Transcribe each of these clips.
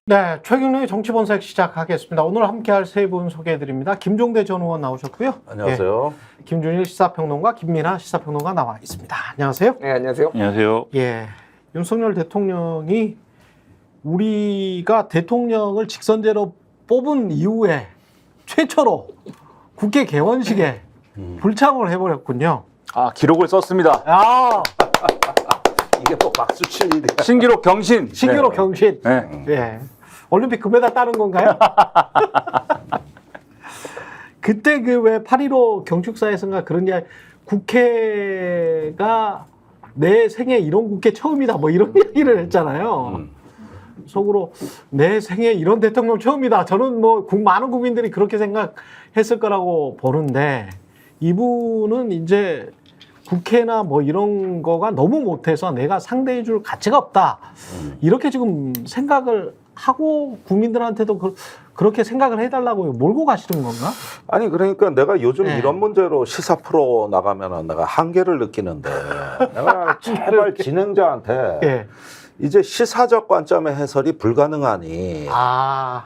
네, 최경영의 정치본색 시작하겠습니다. 오늘 함께할 세 분 소개해드립니다. 김종대 전 의원 나오셨고요. 안녕하세요. 예, 김준일 시사평론가, 김민아 시사평론가 나와 있습니다. 안녕하세요. 네, 안녕하세요. 안녕하세요. 예, 윤석열 대통령이 우리가 대통령을 직선제로 뽑은 이후에 최초로 국회 개원식에 불참을 해버렸군요. 아, 기록을 썼습니다. 아, 이게 또 박수 칠 일이야. 신기록 경신. 신기록 네. 경신. 네. 예. 올림픽 금메달 따는 건가요? 그때 그 왜 8.15 경축사에서인가 그런 게 국회가 내 생애 이런 국회 처음이다 뭐 이런 얘기를 했잖아요. 속으로 내 생애 이런 대통령 처음이다. 저는 뭐 많은 국민들이 그렇게 생각했을 거라고 보는데 이분은 이제 국회나 뭐 이런 거가 너무 못해서 내가 상대해 줄 가치가 없다. 이렇게 지금 생각을 하고 국민들한테도 그렇게 생각을 해달라고 몰고 가시는 건가? 아니 그러니까 내가 요즘 네. 이런 문제로 시사 프로 나가면은 내가 한계를 느끼는데 내가 제발 진행자한테 예. 이제 시사적 관점의 해설이 불가능하니 아,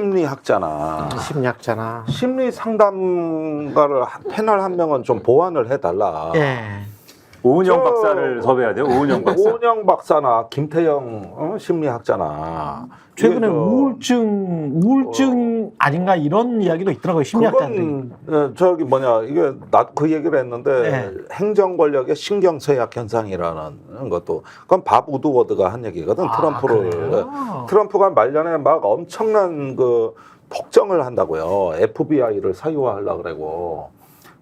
인지심리학자나 심리학자나. 심리 상담가를 패널 한 명은 좀 보완을 해달라. 예. 오은영 저- 박사를 섭외해야 돼요. 오은영 박사. 오은영 박사나 김태영 심리학자나 최근에 이게 우울증 아닌가 이런 이야기도 있더라고요. 심리학자들이. 그건 저기 뭐냐 이게 나도 그 얘기를 했는데 네. 행정 권력의 신경쇠약 현상이라는 것도 그건 밥 우드워드가 한 얘기거든. 트럼프를 그래요? 트럼프가 말년에 막 엄청난 그 폭정을 한다고요. FBI를 사유화하려고 그러고.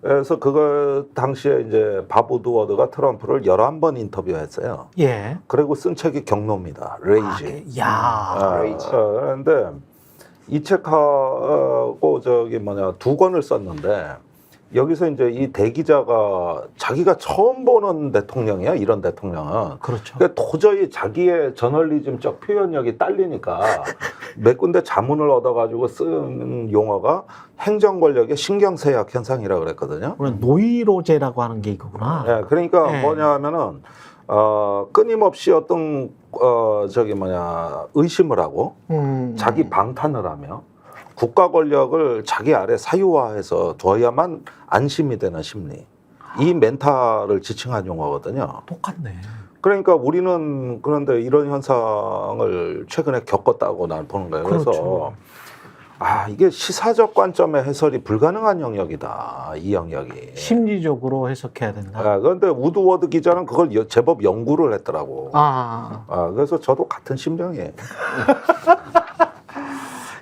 그래서 그거 당시에 이제 밥 우드워드가 트럼프를 11번 인터뷰했어요. 예. 그리고 쓴 책이 경로입니다. 레이지. 야. 그런데 이 책하고 저기 뭐냐 두 권을 썼는데 여기서 이제 이 대기자가 자기가 처음 보는 대통령이야. 이런 대통령은. 그렇죠. 그러니까 도저히 자기의 저널리즘적 표현력이 딸리니까 몇 군데 자문을 얻어가지고 쓴 용어가 행정 권력의 신경쇠약 현상이라고 그랬거든요. 우리는 노이로제라고 하는 게 이거구나. 네, 그러니까 네. 뭐냐면은 끊임없이 어떤 저기 뭐냐 의심을 하고 자기 방탄을 하며 국가 권력을 자기 아래 사유화해서 둬야만 안심이 되는 심리. 이 멘탈을 지칭한 용어거든요. 똑같네. 그러니까 우리는 그런데 이런 현상을 최근에 겪었다고 난 보는 거예요. 그래서 그렇죠. 이게 시사적 관점의 해설이 불가능한 영역이다. 이 영역이. 심리적으로 해석해야 된다. 그런데 우드워드 기자는 그걸 제법 연구를 했더라고. 그래서 저도 같은 심정이에요.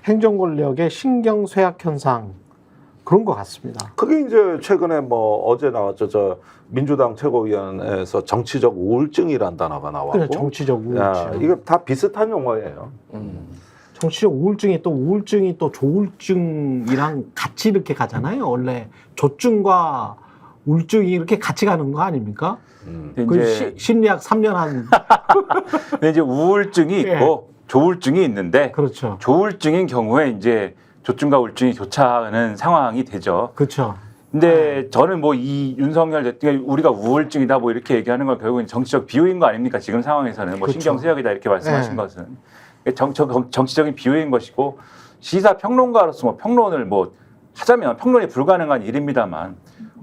행정 권력의 신경 쇠약 현상 그런 것 같습니다. 그게 이제 최근에 뭐 어제 나왔죠. 저 민주당 최고위원회에서 정치적 우울증이란 단어가 나왔고. 그래, 정치적 우울증. 이게 다 비슷한 용어예요. 정치적 우울증이 또 조울증이랑 같이 이렇게 가잖아요. 원래 조증과 우울증이 이렇게 같이 가는 거 아닙니까? 그 이제, 심리학 3년 한. 근데 이제 우울증이 있고 조울증이 있는데 그렇죠. 조울증인 경우에 이제 조증과 우울증이 교차하는 상황이 되죠. 그렇죠. 근데 저는 뭐 이 윤석열 대통령이 우리가 우울증이다 뭐 이렇게 얘기하는 건 결국은 정치적 비유인 거 아닙니까? 지금 상황에서는 뭐 그렇죠. 신경쇠약이다 이렇게 말씀하신 것은 정치적인 비유인 것이고 시사 평론가로서 뭐 평론을 뭐 하자면 평론이 불가능한 일입니다만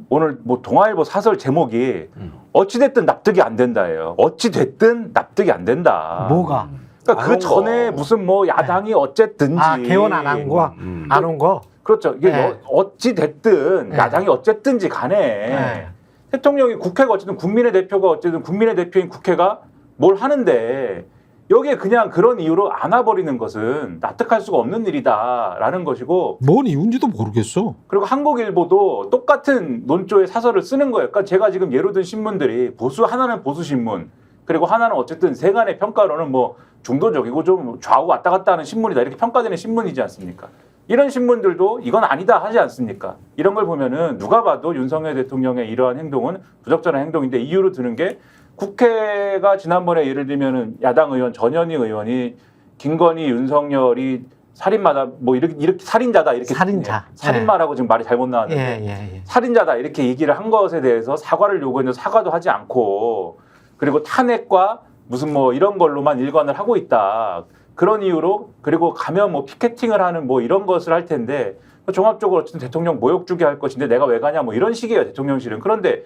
오늘 뭐 동아일보 사설 제목이 어찌됐든 납득이 안 된다예요. 어찌됐든 납득이 안 된다. 뭐가? 그러니까 그 전에 무슨 뭐 야당이 어쨌든지 개원 안 한 거? 안 온 거? 그렇죠. 이게 네. 어찌 됐든 네. 야당이 어쨌든지 간에 네. 대통령이 국회가 어쨌든 국민의 대표가 어쨌든 국민의 대표인 국회가 뭘 하는데 여기에 그냥 그런 이유로 안아버리는 것은 납득할 수가 없는 일이다라는 것이고 뭔 이유인지도 모르겠어. 그리고 한국일보도 똑같은 논조의 사설을 쓰는 거예요. 그러니까 제가 지금 예로 든 신문들이 하나는 보수 신문 그리고 하나는 어쨌든 세간의 평가로는 뭐 중도적이고 좀 좌우 왔다 갔다 하는 신문이다 이렇게 평가되는 신문이지 않습니까? 이런 신문들도 이건 아니다 하지 않습니까? 이런 걸 보면은 누가 봐도 윤석열 대통령의 이러한 행동은 부적절한 행동인데 이유로 드는 게 국회가 지난번에 예를 들면은 야당 의원 전현희 의원이 김건희 윤석열이 살인마다 뭐 이렇게 살인자다 이렇게 살인자. 살인마라고 지금 말이 잘못 나왔는데 예. 살인자다 이렇게 얘기를 한 것에 대해서 사과를 요구했는데 사과도 하지 않고 그리고 탄핵과 무슨 뭐 이런 걸로만 일관을 하고 있다. 그런 이유로 그리고 가면 뭐 피켓팅을 하는 뭐 이런 것을 할 텐데 종합적으로 어쨌든 대통령 모욕 주게 할 것인데 내가 왜 가냐 뭐 이런 식이에요 대통령실은. 그런데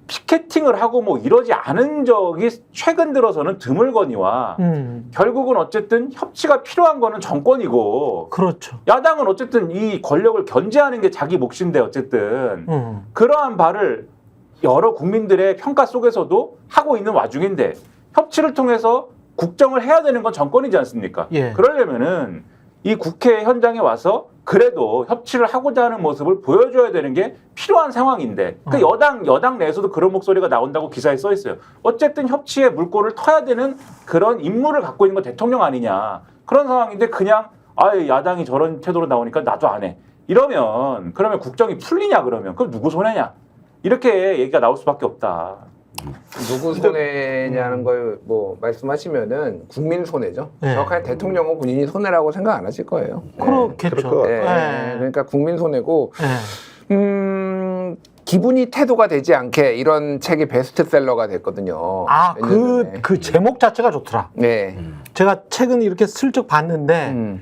피켓팅을 하고 뭐 이러지 않은 적이 최근 들어서는 드물거니와 결국은 어쨌든 협치가 필요한 거는 정권이고 그렇죠. 야당은 어쨌든 이 권력을 견제하는 게 자기 몫인데 어쨌든 그러한 바를 여러 국민들의 평가 속에서도 하고 있는 와중인데 협치를 통해서 국정을 해야 되는 건 정권이지 않습니까? 예. 그러려면은 이 국회 현장에 와서 그래도 협치를 하고자 하는 모습을 보여줘야 되는 게 필요한 상황인데 그 여당 내에서도 그런 목소리가 나온다고 기사에 써 있어요. 어쨌든 협치에 물꼬를 터야 되는 그런 임무를 갖고 있는 건 대통령 아니냐. 그런 상황인데 그냥 야당이 저런 태도로 나오니까 나도 안 해. 그러면 국정이 풀리냐 그러면 그럼 누구 손해냐. 이렇게 얘기가 나올 수밖에 없다. 누구 손해냐는 걸 뭐 말씀하시면은 국민 손해죠. 네. 정확하게 대통령은 본인이 손해라고 생각 안 하실 거예요. 그렇겠죠. 네. 네. 그러니까 국민 손해고 네. 기분이 태도가 되지 않게 이런 책이 베스트셀러가 됐거든요. 몇 년 전에. 그 제목 자체가 좋더라. 네. 제가 최근 이렇게 슬쩍 봤는데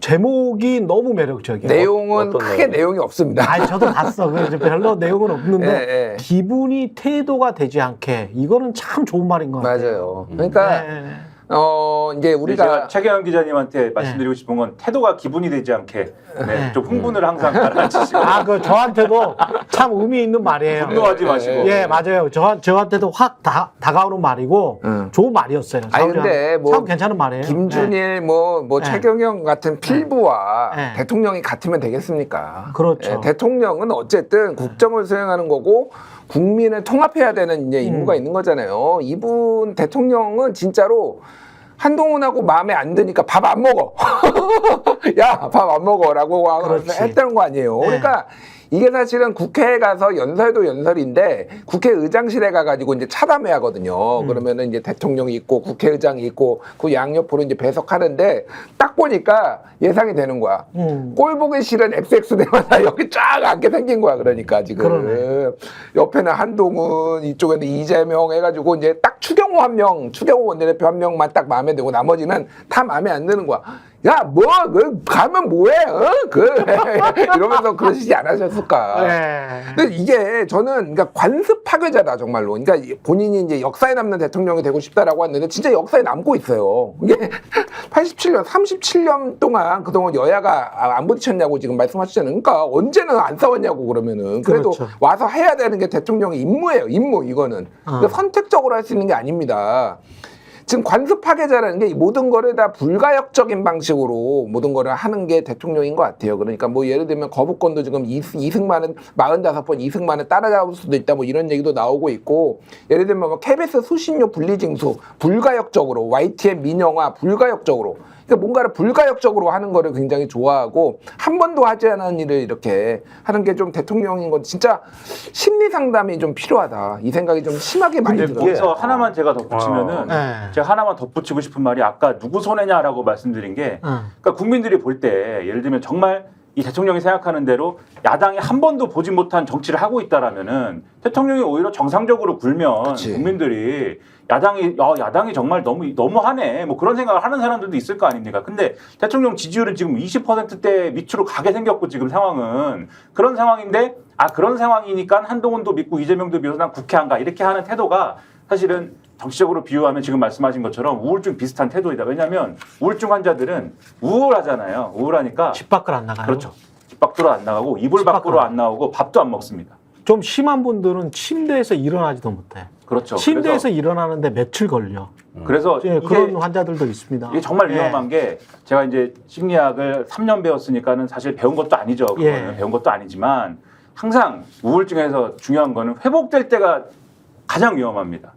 제목이 너무 매력적이에요. 내용은 어떤 크게 내용이? 내용이 없습니다. 아니 저도 봤어. 그래서 별로 내용은 없는데 네, 네. 기분이 태도가 되지 않게 이거는 참 좋은 말인 것 같아요. 맞아요. 그러니까 네. 이제 제가 우리가 최경영 기자님한테 말씀드리고 싶은 건 태도가 기분이 되지 않게 좀 흥분을 항상 가라앉히시고 그 저한테도 참 의미 있는 말이에요. 분노하지 마시고 예, 맞아요. 저한테도 확 다가오는 말이고 좋은 말이었어요. 근데 뭐 참 괜찮은 말이에요. 김준일 뭐 네. 최경영 같은 필부와 네. 대통령이 같으면 되겠습니까? 그렇죠. 대통령은 어쨌든 국정을 수행하는 거고 국민을 통합해야 되는 이제 임무가 있는 거잖아요. 이분 대통령은 진짜로 한동훈하고 마음에 안 드니까 밥 안 먹어. 야, 밥 안 먹어라고 그렇지. 했다는 거 아니에요. 네. 그러니까 이게 사실은 국회에 가서 연설도 연설인데 국회의장실에 가가지고 이제 차담회 하거든요. 그러면은 이제 대통령이 있고 국회의장이 있고 그 양옆으로 이제 배석하는데 딱 보니까 예상이 되는 거야. 꼴 보기 싫은 XX대마다 여기 쫙 앉게 생긴 거야. 그러니까 지금 그러네. 옆에는 한동훈 이쪽에는 이재명 해가지고 이제 딱 추경호 원내대표 한 명만 딱 마음에 들고 나머지는 다 마음에 안 드는 거야. 야, 가면 뭐해? 이러면서 그러시지 않으셨을까? 네. 근데 이게 저는 그러니까 관습 파괴자다 정말로. 그러니까 본인이 이제 역사에 남는 대통령이 되고 싶다라고 했는데 진짜 역사에 남고 있어요. 이게 37년 동안 그동안 여야가 안 부딪혔냐고 지금 말씀하시잖아요. 그러니까 언제는 안 싸웠냐고 그러면은 그래도 그렇죠. 와서 해야 되는 게 대통령의 임무예요. 임무 이거는. 그러니까 선택적으로 할 수 있는 게 아닙니다. 지금 관습 파괴자라는 게 모든 거를 다 불가역적인 방식으로 모든 거를 하는 게 대통령인 것 같아요. 그러니까 뭐 예를 들면 거부권도 지금 이승만은 45번 이승만을 따라잡을 수도 있다 뭐 이런 얘기도 나오고 있고 예를 들면 뭐 KBS 수신료 분리징수 불가역적으로 YTN 민영화 불가역적으로 그러니까 뭔가를 불가역적으로 하는 거를 굉장히 좋아하고 한 번도 하지 않은 일을 이렇게 하는 게 좀 대통령인 건 진짜 심리 상담이 좀 필요하다 이 생각이 좀 심하게 많이 근데 들어요. 거기서 하나만 제가 덧붙이면은 네. 제가 하나만 덧붙이고 싶은 말이 아까 누구 손해냐라고 말씀드린 게 그러니까 국민들이 볼 때 예를 들면 정말 이 대통령이 생각하는 대로 야당이 한 번도 보지 못한 정치를 하고 있다라면은 대통령이 오히려 정상적으로 굴면 그치. 국민들이 야당이 정말 너무하네 뭐 그런 생각을 하는 사람들도 있을 거 아닙니까? 근데 대통령 지지율은 지금 20%대 밑으로 가게 생겼고 지금 상황은 그런 상황인데 그런 상황이니까 한동훈도 믿고 이재명도 믿어서 난 국회 안 가 이렇게 하는 태도가 사실은 정치적으로 비유하면 지금 말씀하신 것처럼 우울증 비슷한 태도이다. 왜냐하면 우울증 환자들은 우울하잖아요. 우울하니까 집 밖을 안 나가요. 그렇죠. 집 밖으로 안 나가고 이불 집 밖으로 밖으로 안 나오고 밥도 안 먹습니다. 좀 심한 분들은 침대에서 일어나지도 못해. 그렇죠. 침대에서 일어나는데 며칠 걸려. 그래서 예, 이게, 그런 환자들도 있습니다. 이게 정말 예. 위험한 게 제가 이제 심리학을 3년 배웠으니까는 사실 배운 것도 아니죠. 그거는 예. 배운 것도 아니지만 항상 우울증에서 중요한 거는 회복될 때가 가장 위험합니다.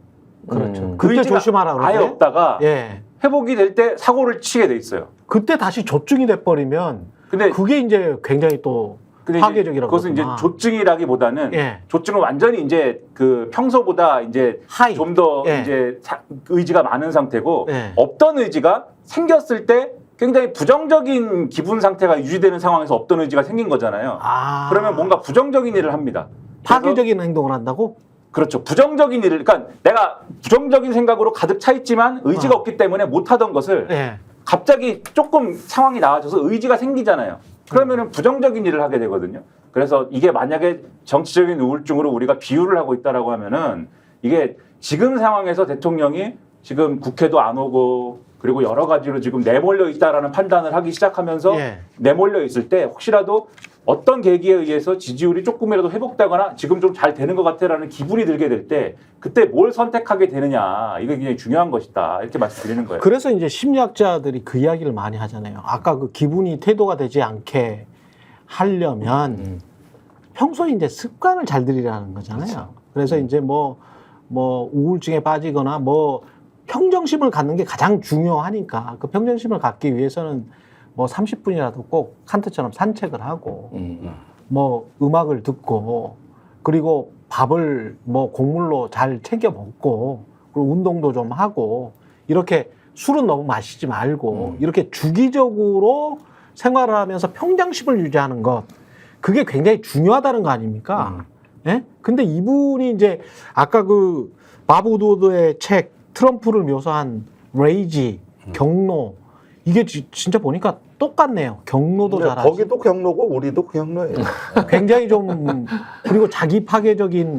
그렇죠. 그때 의지가 조심하라 그러지. 아예 없다가 예. 회복이 될 때 사고를 치게 돼 있어요. 그때 다시 조증이 돼버리면 근데 그게 이제 굉장히 또 근데 파괴적이라고. 그것은 이제 그러구나. 조증이라기보다는 예. 조증은 완전히 이제 그 평소보다 이제 하이. 좀 더 예. 이제 의지가 많은 상태고 예. 없던 의지가 생겼을 때 굉장히 부정적인 기분 상태가 유지되는 상황에서 없던 의지가 생긴 거잖아요. 그러면 뭔가 부정적인 일을 합니다. 그래서 파괴적인 행동을 한다고? 그렇죠. 부정적인 일을 그러니까 내가 부정적인 생각으로 가득 차 있지만 의지가 없기 때문에 못 하던 것을 예. 갑자기 조금 상황이 나아져서 의지가 생기잖아요. 그러면은 부정적인 일을 하게 되거든요. 그래서 이게 만약에 정치적인 우울증으로 우리가 비유를 하고 있다라고 하면은 이게 지금 상황에서 대통령이 지금 국회도 안 오고 그리고 여러 가지로 지금 내몰려 있다라는 판단을 하기 시작하면서 예. 내몰려 있을 때 혹시라도 어떤 계기에 의해서 지지율이 조금이라도 회복되거나 지금 좀 잘 되는 것 같아라는 기분이 들게 될 때 그때 뭘 선택하게 되느냐 이게 굉장히 중요한 것이다 이렇게 말씀드리는 거예요. 그래서 이제 심리학자들이 그 이야기를 많이 하잖아요. 아까 그 기분이 태도가 되지 않게 하려면 평소에 이제 습관을 잘 들이라는 거잖아요. 그래서 이제 뭐 우울증에 빠지거나 뭐 평정심을 갖는 게 가장 중요하니까 그 평정심을 갖기 위해서는 뭐 30분이라도 꼭 칸트처럼 산책을 하고 뭐 음악을 듣고 그리고 밥을 뭐 곡물로 잘 챙겨 먹고 그리고 운동도 좀 하고 이렇게 술은 너무 마시지 말고 이렇게 주기적으로 생활을 하면서 평정심을 유지하는 것 그게 굉장히 중요하다는 거 아닙니까? 예? 근데 이분이 이제 아까 그 바브 우드워드의 책 트럼프를 묘사한 레이지, 경로 이게 진짜 보니까 똑같네요. 경로도 근데 잘하지. 거기도 경로고 우리도 경로예요. 굉장히 좀 그리고 자기 파괴적인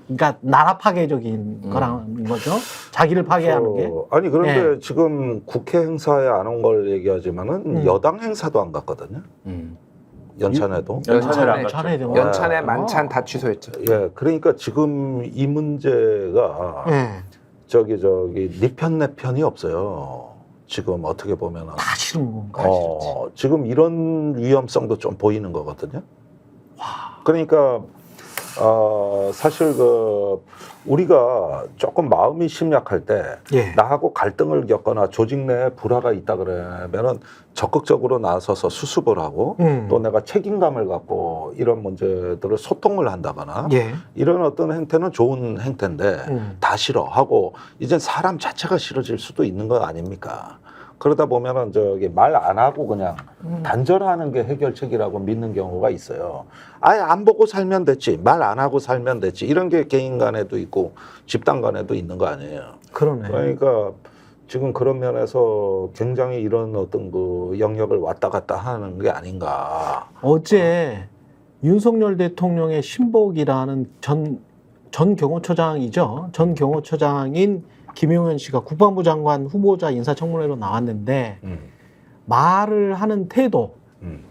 그러니까 나라 파괴적인 거라는 거죠. 자기를 파괴하는 게. 아니 그런데 예. 지금 국회 행사에 안 온 걸 얘기하지만은 여당 행사도 안 갔거든요. 연찬에도. 연찬회를 안 연찬회 갔죠. 연찬회 만찬 다 취소했죠. 예, 그러니까 지금 이 문제가 예. 저기 네 편 내 편이 없어요. 지금 어떻게 보면은 다 싫은 건가? 지금 이런 위험성도 좀 보이는 거거든요. 그러니까 사실 우리가 조금 마음이 심약할 때 예. 나하고 갈등을 겪거나 조직 내에 불화가 있다 그러면은 적극적으로 나서서 수습을 하고 또 내가 책임감을 갖고 이런 문제들을 소통을 한다거나 예. 이런 어떤 행태는 좋은 행태인데 다 싫어하고 이젠 사람 자체가 싫어질 수도 있는 거 아닙니까? 그러다 보면은 말 안 하고 그냥 단절하는 게 해결책이라고 믿는 경우가 있어요. 아예 안 보고 살면 됐지, 말 안 하고 살면 됐지 이런 게 개인 간에도 있고 집단 간에도 있는 거 아니에요. 그러네. 그러니까 지금 그런 면에서 굉장히 이런 어떤 그 영역을 왔다 갔다 하는 게 아닌가. 어제 윤석열 대통령의 신복이라는 전 경호처장이죠. 전 경호처장인 김용현 씨가 국방부 장관 후보자 인사청문회로 나왔는데 말을 하는 태도,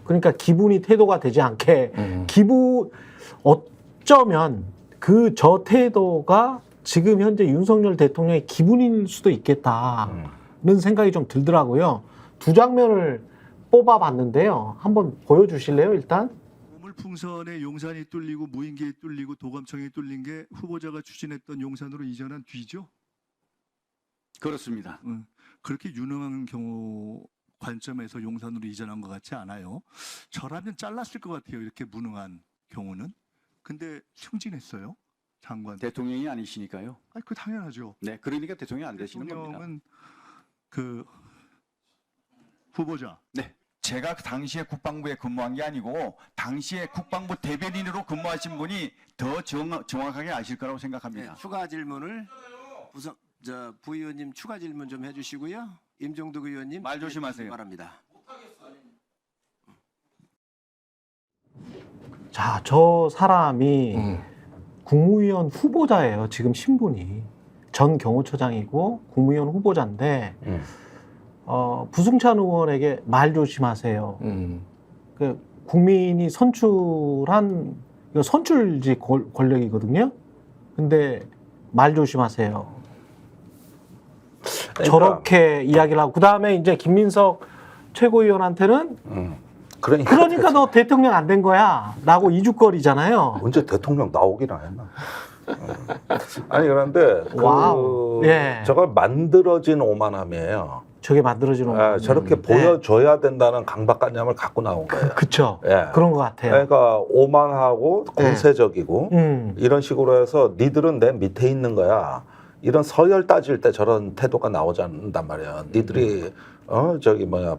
그러니까 기분이 태도가 되지 않게 어쩌면 그 저 태도가 지금 현재 윤석열 대통령의 기분일 수도 있겠다는 생각이 좀 들더라고요. 두 장면을 뽑아봤는데요. 한번 보여주실래요, 일단? 풍선에 용산이 뚫리고 무인기에 뚫리고 도감청이 뚫린 게 후보자가 추진했던 용산으로 이전한 뒤죠? 그렇습니다. 그렇게 유능한 경우 관점에서 용산으로 이전한 것 같지 않아요. 저라면 잘랐을 것 같아요. 이렇게 무능한 경우는. 근데 승진했어요. 장관. 대통령이 아니시니까요. 아니, 그 당연하죠. 네, 그러니까 대통령이 안 되시는 겁니다. 대통령은 그 후보자. 네, 제가 그 당시에 국방부에 근무한 게 아니고 당시에 국방부 대변인으로 근무하신 분이 더 정확하게 아실 거라고 생각합니다. 네, 추가 질문을 부의원님 추가 질문 좀 해주시고요. 임종득 의원님 말 조심하세요. 바랍니다. 자, 저 사람이 국무위원 후보자예요. 지금 신분이 전 경호처장이고 국무위원 후보자인데 부승찬 의원에게 말 조심하세요. 그 국민이 선출한 이거 선출직 권력이거든요. 근데 말 조심하세요. 그러니까, 저렇게 이야기를 하고 그 다음에 이제 김민석 최고위원한테는 그러니까 너 대통령 안 된 거야라고 이죽거리잖아요. 언제 대통령 나오기나 했나? 아니 그런데 와우. 예. 저걸 만들어진 오만함이에요. 저게 만들어지는 저렇게 보여줘야 된다는 강박관념을 갖고 나온 거예요. 그쵸. 예. 그런 것 같아요. 그러니까 오만하고 네. 공세적이고 이런 식으로 해서 니들은 내 밑에 있는 거야. 이런 서열 따질 때 저런 태도가 나오지 않는단 말이야. 니들이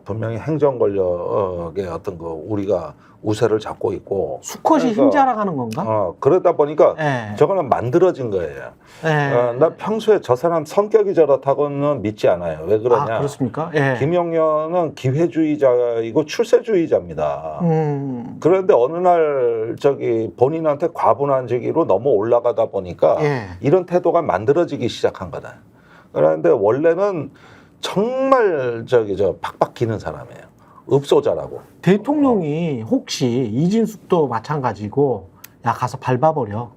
분명히 행정 권력의 어떤 그 우리가 우세를 잡고 있고 수컷이 그러니까, 흰자랑하는 건가? 그러다 보니까 예. 저거는 만들어진 거예요. 예. 나 평소에 저 사람 성격이 저렇다고는 믿지 않아요. 왜 그러냐? 아, 그렇습니까? 예. 김용현은 기회주의자이고 출세주의자입니다. 그런데 어느 날 본인한테 과분한지기로 너무 올라가다 보니까 예. 이런 태도가 만들어지기 시작한 거다. 그런데 원래는 정말 팍팍 기는 사람이에요. 읍소자라고. 대통령이 혹시 이진숙도 마찬가지고 야 가서 밟아버려.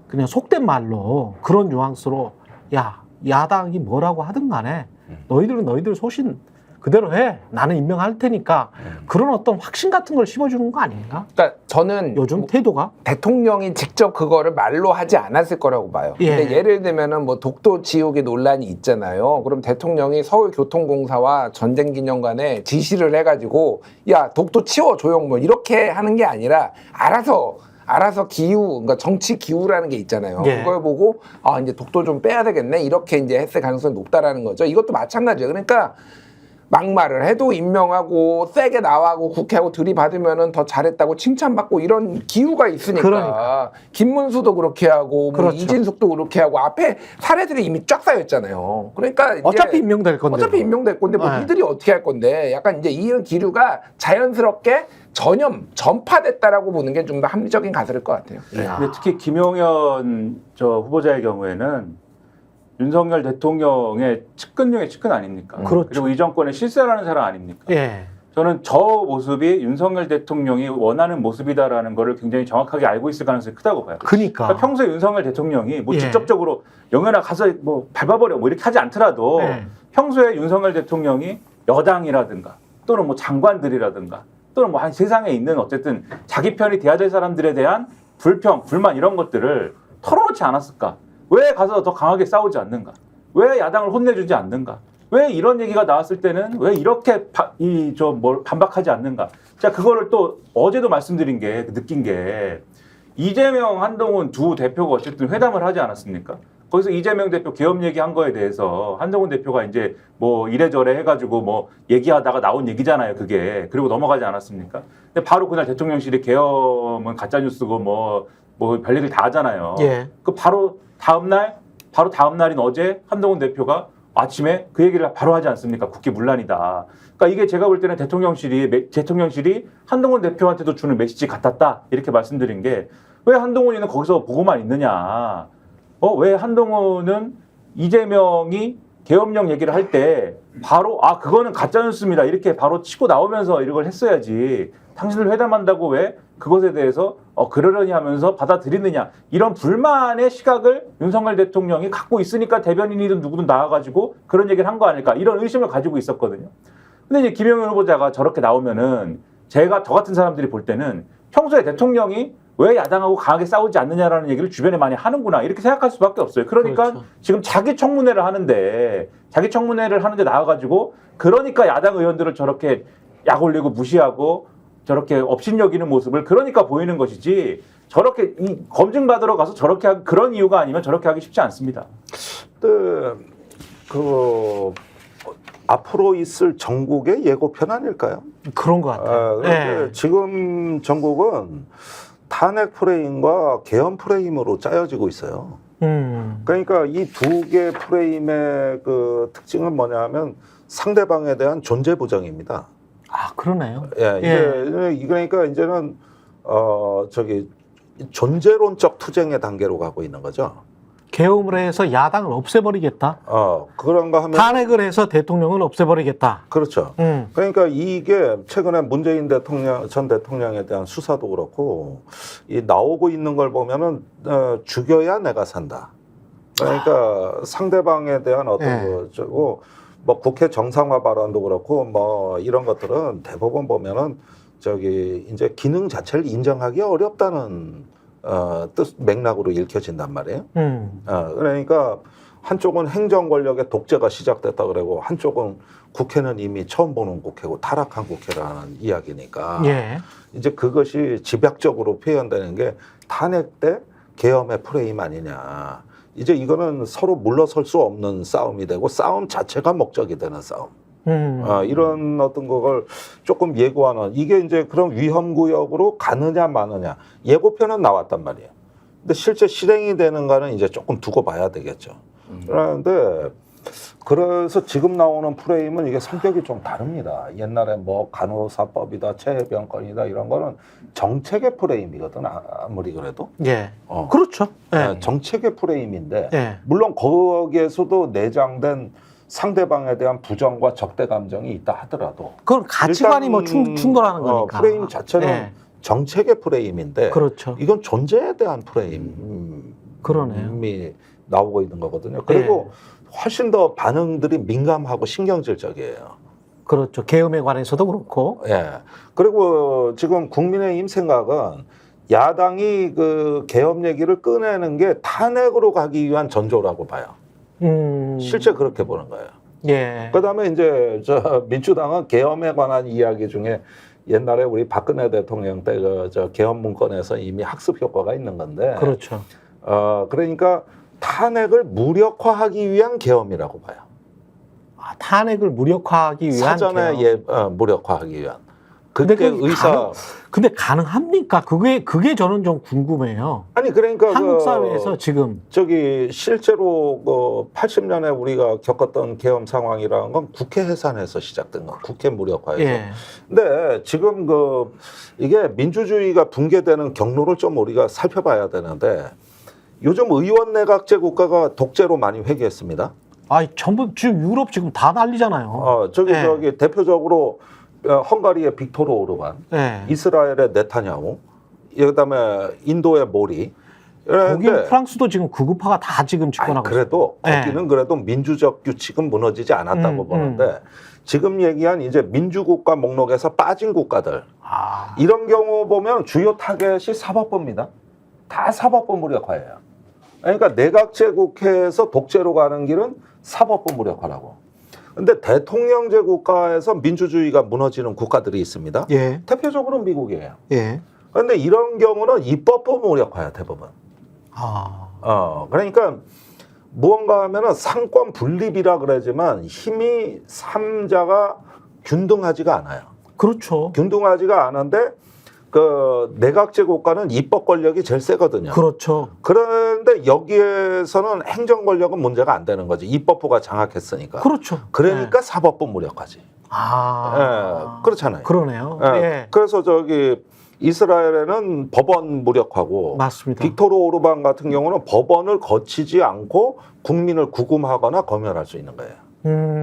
그냥 속된 말로 그런 뉘앙스로 야 야당이 뭐라고 하든 간에 너희들은 너희들 소신 그대로 해. 나는 임명할 테니까 그런 어떤 확신 같은 걸 심어주는 거 아닌가? 그러니까 저는 요즘 태도가 대통령이 직접 그거를 말로 하지 않았을 거라고 봐요. 예. 근데 예를 들면은 뭐 독도 지옥의 논란이 있잖아요. 그럼 대통령이 서울교통공사와 전쟁기념관에 지시를 해가지고 야 독도 치워 조용 뭐 이렇게 하는 게 아니라 알아서 기후, 그러니까 정치 기후라는 게 있잖아요. 예. 그걸 보고 이제 독도 좀 빼야 되겠네 이렇게 이제 했을 가능성이 높다라는 거죠. 이것도 마찬가지예요. 그러니까 막말을 해도 임명하고 세게 나와고 국회하고 들이받으면은 더 잘했다고 칭찬받고 이런 기후가 있으니까 그러니까. 김문수도 그렇게 하고 뭐 그렇죠. 이진숙도 그렇게 하고 앞에 사례들이 이미 쫙 쌓였잖아요. 그러니까 이제 어차피 임명될 건데. 어차피 임명될 건데 뭐 네. 이들이 어떻게 할 건데 약간 이제 이런 기류가 자연스럽게 전파됐다라고 보는 게 좀 더 합리적인 가설일 것 같아요. 근데 특히 김용현 후보자의 경우에는 윤석열 대통령의 측근 중에 측근 아닙니까? 그렇죠. 그리고 이 정권의 실세라는 사람 아닙니까? 예. 저는 저 모습이 윤석열 대통령이 원하는 모습이다라는 거를 굉장히 정확하게 알고 있을 가능성이 크다고 봐요. 그러니까. 평소에 윤석열 대통령이 뭐 예. 직접적으로 영현아 가서 뭐 밟아버려 뭐 이렇게 하지 않더라도 예. 평소에 윤석열 대통령이 여당이라든가 또는 뭐 장관들이라든가 또는 뭐 한 세상에 있는 어쨌든 자기 편이 돼야 될 사람들에 대한 불평, 불만 이런 것들을 털어놓지 않았을까? 왜 가서 더 강하게 싸우지 않는가? 왜 야당을 혼내주지 않는가? 왜 이런 얘기가 나왔을 때는 왜 이렇게 반박하지 않는가? 자, 그거를 또 어제도 말씀드린 게 느낀 게 이재명, 한동훈 두 대표가 어쨌든 회담을 하지 않았습니까? 거기서 이재명 대표 계엄 얘기한 거에 대해서 한동훈 대표가 이제 뭐 이래저래 해가지고 뭐 얘기하다가 나온 얘기잖아요, 그게. 그리고 넘어가지 않았습니까? 근데 바로 그날 대통령실이 계엄은 가짜뉴스고 뭐 별얘기를 다 하잖아요. 예. 그 바로 다음 날인 어제 한동훈 대표가 아침에 그 얘기를 바로 하지 않습니까? 국회 문란이다. 그러니까 이게 제가 볼 때는 대통령실이 한동훈 대표한테도 주는 메시지 같았다. 이렇게 말씀드린 게 왜 한동훈이는 거기서 보고만 있느냐. 왜 한동훈은 이재명이 계엄령 얘기를 할 때 바로 그거는 가짜뉴스입니다. 이렇게 바로 치고 나오면서 이걸 했어야지. 당신들 회담한다고 왜 그것에 대해서 그러려니 하면서 받아들이느냐. 이런 불만의 시각을 윤석열 대통령이 갖고 있으니까 대변인이든 누구든 나와가지고 그런 얘기를 한 거 아닐까. 이런 의심을 가지고 있었거든요. 근데 이제 김용현 후보자가 저렇게 나오면은 저 같은 사람들이 볼 때는 평소에 대통령이 왜 야당하고 강하게 싸우지 않느냐라는 얘기를 주변에 많이 하는구나 이렇게 생각할 수밖에 없어요. 그러니까 그렇죠. 지금 자기 청문회를 하는데 나와가지고 그러니까 야당 의원들을 저렇게 약 올리고 무시하고 저렇게 업신여기는 모습을 그러니까 보이는 것이지 저렇게 검증 받으러 가서 저렇게 그런 이유가 아니면 저렇게 하기 쉽지 않습니다. 앞으로 있을 전국의 예고편 아닐까요? 그런 것 같아요. 그런데 예. 지금 전국은 탄핵 프레임과 개헌 프레임으로 짜여지고 있어요. 그러니까 이 두 개 프레임의 그 특징은 뭐냐면 상대방에 대한 존재 부정입니다. 그러네요. 그러니까 이제는 존재론적 투쟁의 단계로 가고 있는 거죠. 계엄을 해서 야당을 없애버리겠다. 그런가 하면 탄핵을 해서 대통령을 없애버리겠다. 그렇죠. 그러니까 이게 최근에 문재인 전 대통령에 대한 수사도 그렇고 나오고 있는 걸 보면은 죽여야 내가 산다. 그러니까 상대방에 대한 어떤 거고 뭐 국회 정상화 발언도 그렇고 뭐 이런 것들은 대부분 보면은 이제 기능 자체를 인정하기 어렵다는 뜻 맥락으로 읽혀진단 말이에요. 그러니까 한쪽은 행정 권력의 독재가 시작됐다 그러고 한쪽은 국회는 이미 처음 보는 국회고 타락한 국회라는 이야기니까 예. 이제 그것이 집약적으로 표현되는 게 탄핵 때 계엄의 프레임 아니냐. 이제 이거는 서로 물러설 수 없는 싸움이 되고 싸움 자체가 목적이 되는 싸움. 이런 어떤 걸 조금 예고하는 이게 이제 그런 위험구역으로 가느냐 마느냐 예고편은 나왔단 말이에요. 근데 실제 실행이 되는가는 이제 조금 두고 봐야 되겠죠. 그런데 그래서 지금 나오는 프레임은 이게 성격이 좀 다릅니다. 옛날에 뭐 간호사법이다, 체해병권이다 이런 거는 정책의 프레임이거든 아무리 그래도. 예. 그렇죠. 예. 정책의 프레임인데 예. 물론 거기에서도 내장된 상대방에 대한 부정과 적대 감정이 있다 하더라도 그건 가치관이 일단, 뭐 충돌하는 거니까. 프레임 자체는 예. 정책의 프레임인데 그렇죠. 이건 존재에 대한 프레임이 그러네요. 나오고 있는 거거든요. 그리고 훨씬 더 반응들이 민감하고 신경질적이에요. 그렇죠. 계엄에 관해서도 그렇고. 예. 그리고 지금 국민의힘 생각은 야당이 그 계엄 얘기를 꺼내는 게 탄핵으로 가기 위한 전조라고 봐요. 실제 그렇게 보는 거예요. 예. 그다음에 이제 저 민주당은 계엄에 관한 이야기 중에 옛날에 우리 박근혜 대통령 때 그 저 계엄 문건에서 이미 학습 효과가 있는 건데. 그렇죠. 그러니까 탄핵을 무력화하기 위한 계엄이라고 봐요. 탄핵을 무력화하기 위한 사전에 계엄. 무력화하기 위한. 근데 그게 그게 의사. 근데 가능합니까? 그게 저는 좀 궁금해요. 아니 그러니까 한국 사회에서 지금 저기 실제로 그 80년에 우리가 겪었던 계엄 상황이라는 건 국회 해산에서 시작된 거, 국회 무력화에서. 예. 근데 지금 이게 민주주의가 붕괴되는 경로를 좀 우리가 살펴봐야 되는데 요즘 의원 내각제 국가가 독재로 많이 회귀했습니다. 전부 지금 유럽 지금 다 난리잖아요. 저기 예. 대표적으로 헝가리의 빅토르 오르반, 예. 이스라엘의 네타냐후, 그다음에 인도의 모리. 거기 프랑스도 지금 극우파가 다 지금 집권하고 그래도 있어요. 거기는 그래도 민주적 규칙은 무너지지 않았다고 보는데 지금 얘기한 이제 민주국가 목록에서 빠진 국가들 이런 경우 보면 주요 타겟이 사법부입니다. 다 사법부 무력화예요. 그러니까 내각제 국회에서 독재로 가는 길은 사법부 무력화라고. 근데 대통령제 국가에서 민주주의가 무너지는 국가들이 있습니다. 예. 대표적으로 미국이에요. 예. 그런데 이런 경우는 입법부 무력화야 대부분. 그러니까 무언가 하면은 상권 분립이라 그러지만 힘이 삼자가 균등하지가 않아요. 그렇죠. 균등하지가 않은데 그 내각제 국가는 입법 권력이 제일 세거든요. 그렇죠. 그런데 여기에서는 행정 권력은 문제가 안 되는 거지. 입법부가 장악했으니까. 그렇죠. 그러니까 사법부 무력화지. 그렇잖아요. 그러네요. 예. 그래서 이스라엘에는 법원 무력화고 맞습니다. 빅토르 오르반 같은 경우는 법원을 거치지 않고 국민을 구금하거나 검열할 수 있는 거예요.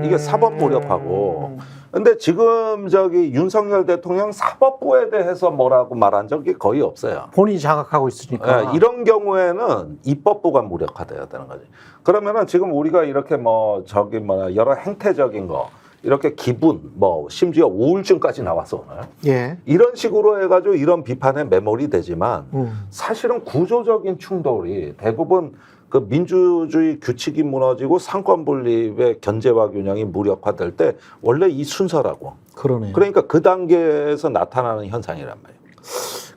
이게 사법 무력화고. 근데 지금 윤석열 대통령 사법부에 대해서 뭐라고 말한 적이 거의 없어요. 본인이 장악하고 있으니까. 이런 경우에는 입법부가 무력화돼야 되는 거지. 그러면은 지금 우리가 이렇게 여러 행태적인 거 이렇게 기분 심지어 우울증까지 나왔어 오늘. 예. 이런 식으로 해가지고 이런 비판에 매몰이 되지만 사실은 구조적인 충돌이 대부분 그 민주주의 규칙이 무너지고 상권 분립의 견제와 균형이 무력화될 때 원래 이 순서라고. 그러네요. 그러니까 그 단계에서 나타나는 현상이란 말이에요.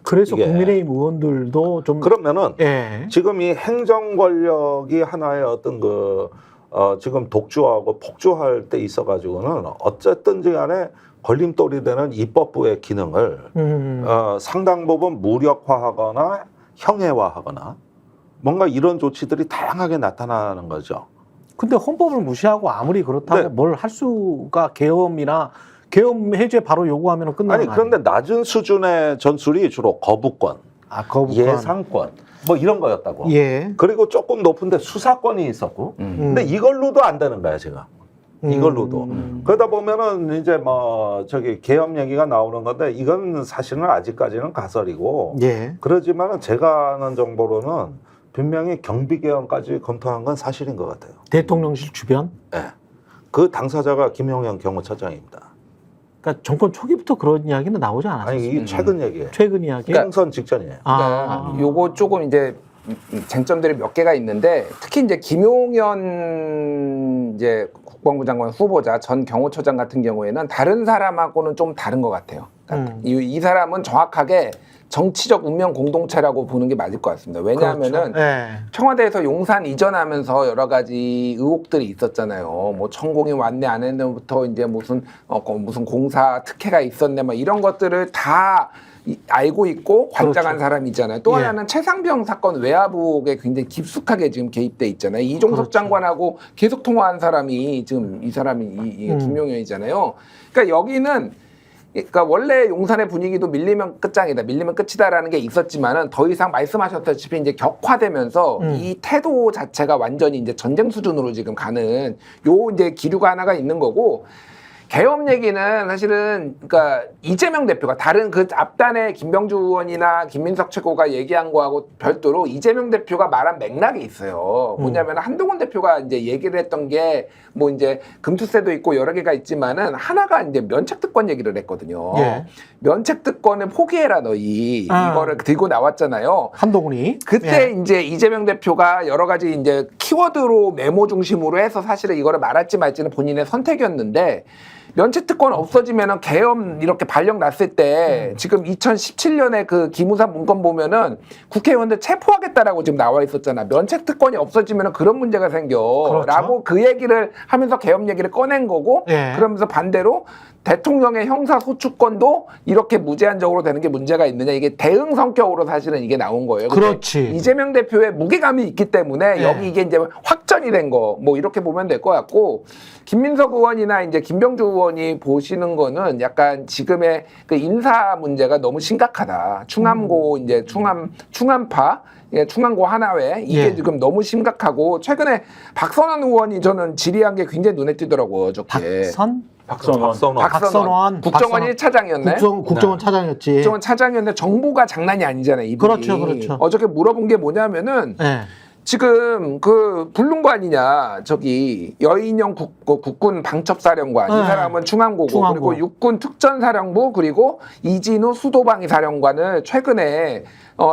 그래서 국민의힘 의원들도 좀 그러면은 예. 지금 이 행정 권력이 하나의 어떤 지금 독주하고 폭주할 때 있어가지고는 어쨌든지 간에 걸림돌이 되는 입법부의 기능을 상당 부분 무력화하거나 형해화하거나 뭔가 이런 조치들이 다양하게 나타나는 거죠. 근데 헌법을 무시하고 아무리 그렇다고 뭘 할 수가 계엄 해제 바로 요구하면 끝나는 거 아니에요? 그런데 낮은 수준의 전술이 주로 거부권, 예상권 이런 거였다고. 예. 그리고 조금 높은데 수사권이 있었고. 근데 이걸로도 안 되는 거야 지금. 이걸로도. 그러다 보면은 이제 계엄 얘기가 나오는 건데 이건 사실은 아직까지는 가설이고. 예. 그러지만은 제가 아는 정보로는 분명히 경비개헌까지 검토한 건 사실인 것 같아요. 대통령실 주변? 네. 그 당사자가 김용현 경호처장입니다. 그러니까 정권 초기부터 그런 이야기는 나오지 않았어요. 아니 이게 최근 얘기예요. 최근 이야기? 총선 직전이에요. 요거 조금 이제 쟁점들이 몇 개가 있는데 특히 이제 김용현 국방부 장관 후보자 전 경호처장 같은 경우에는 다른 사람하고는 좀 다른 것 같아요. 이 사람은 정확하게 정치적 운명 공동체라고 보는 게 맞을 것 같습니다. 왜냐하면은 그렇죠. 예. 청와대에서 용산 이전하면서 여러 가지 의혹들이 있었잖아요. 뭐 천공이 왔네 안 했네부터 이제 무슨 공사 특혜가 있었네 막 이런 것들을 다 알고 있고 관장한 그렇죠. 사람이잖아요. 또 예. 하나는 최상병 사건 외화복에 굉장히 깊숙하게 지금 개입돼 있잖아요. 이종석 그렇죠. 장관하고 계속 통화한 사람이 지금 이 사람이 이게 김용현이잖아요. 그러니까 여기는 그러니까 원래 용산의 분위기도 밀리면 끝장이다, 밀리면 끝이다라는 게 있었지만은 더 이상 말씀하셨다시피 이제 격화되면서 이 태도 자체가 완전히 이제 전쟁 수준으로 지금 가는 요 이제 기류가 하나가 있는 거고. 계엄 얘기는 사실은 그러니까 이재명 대표가 다른 그 앞단의 김병주 의원이나 김민석 최고가 얘기한 거하고 별도로 이재명 대표가 말한 맥락이 있어요. 뭐냐면 한동훈 대표가 이제 얘기를 했던 게 뭐 이제 금투세도 있고 여러 개가 있지만은 하나가 이제 면책특권 얘기를 했거든요. 예. 면책특권을 포기해라 너희 이거를 들고 나왔잖아요. 한동훈이 그때 예. 이제 이재명 대표가 여러 가지 이제 키워드로 메모 중심으로 해서 사실은 이거를 말할지 말지는 본인의 선택이었는데 면책특권 없어지면은 계엄 이렇게 발령 났을 때 지금 2017년에 그 기무사 문건 보면은 국회의원들 체포하겠다라고 지금 나와 있었잖아. 면책특권이 없어지면은 그런 문제가 생겨라고 그렇죠. 그 얘기를 하면서 계엄 얘기를 꺼낸 거고 예. 그러면서 반대로 대통령의 형사소추권도 이렇게 무제한적으로 되는 게 문제가 있느냐 이게 대응 성격으로 사실은 이게 나온 거예요. 근데 그렇지. 이재명 대표의 무게감이 있기 때문에 예. 여기 이게 이제 확전이 된 거 뭐 이렇게 보면 될 것 같고 김민석 의원이나 이제 김병주 의원이 보시는 거는 약간 지금의 그 인사 문제가 너무 심각하다. 충암고 이제 충암파 예, 충암고 하나회 이게 예. 지금 너무 심각하고 최근에 박선원 의원이 저는 질의한 게 굉장히 눈에 띄더라고요. 저게. 박선원. 박선원. 국정원 1차장이었네. 국정원 차장이었지. 국정원 차장이었는데 정보가 장난이 아니잖아요. 이분이. 그렇죠, 그렇죠. 어저께 물어본 게 뭐냐면은 예. 지금 그 부른 거 아니냐. 저기 여인영 국군 방첩사령관 이 네. 사람은 충암고고 충암고. 그리고 육군 특전사령부 그리고 이진우 수도방위 사령관을 최근에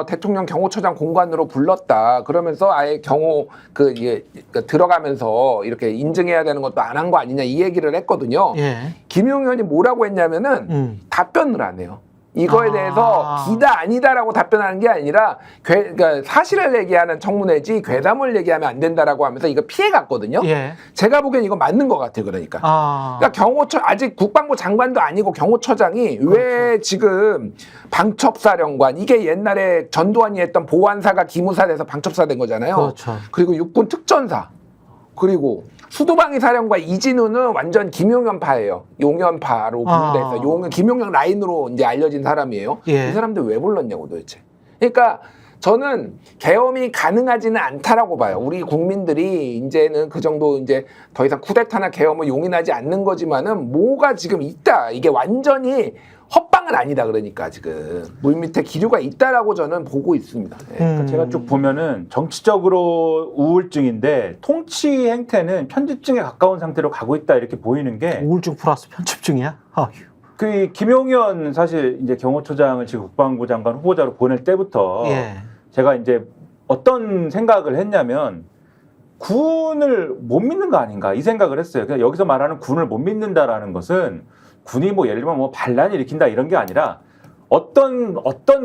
대통령 경호처장 공관으로 불렀다. 그러면서 아예 경호 들어가면서 이렇게 인증해야 되는 것도 안 한 거 아니냐 이 얘기를 했거든요. 예. 김용현이 뭐라고 했냐면은 답변을 안 해요. 이거에 아. 대해서 기다 아니다라고 답변하는 게 아니라 그러니까 사실을 얘기하는 청문회지 괴담을 얘기하면 안 된다라고 하면서 이거 피해갔거든요. 예. 제가 보기엔 이거 맞는 것 같아요. 그러니까. 아. 그러니까 아직 국방부 장관도 아니고 경호처장이 왜 지금 방첩사령관 이게 옛날에 전두환이 했던 보안사가 기무사 돼서 방첩사 된 거잖아요. 그렇죠. 그리고 육군 특전사 그리고 수도방위 사령관 이진우는 완전 김용현파예요. 용현파로 분류돼 있어요. 김용현 라인으로 이제 알려진 사람이에요. 예. 이 사람들 왜 불렀냐고 도대체. 그러니까 저는 계엄이 가능하지는 않다라고 봐요. 우리 국민들이 이제는 그 정도 이제 더 이상 쿠데타나 계엄을 용인하지 않는 거지만은 뭐가 지금 있다. 이게 완전히 헛방은 아니다. 그러니까 지금 물밑에 기류가 있다라고 저는 보고 있습니다. 네. 그러니까 제가 쭉 보면은 정치적으로 우울증인데 통치 행태는 편집증에 가까운 상태로 가고 있다 이렇게 보이는 게 우울증 플러스 편집증이야? 아휴. 그 김용현 사실 이제 경호처장을 지금 국방부 장관 후보자로 보낼 때부터 예. 제가 이제 어떤 생각을 했냐면 군을 못 믿는 거 아닌가 이 생각을 했어요. 그냥 여기서 말하는 군을 못 믿는다라는 것은 군이 뭐 예를 들면 뭐 반란을 일으킨다 이런 게 아니라 어떤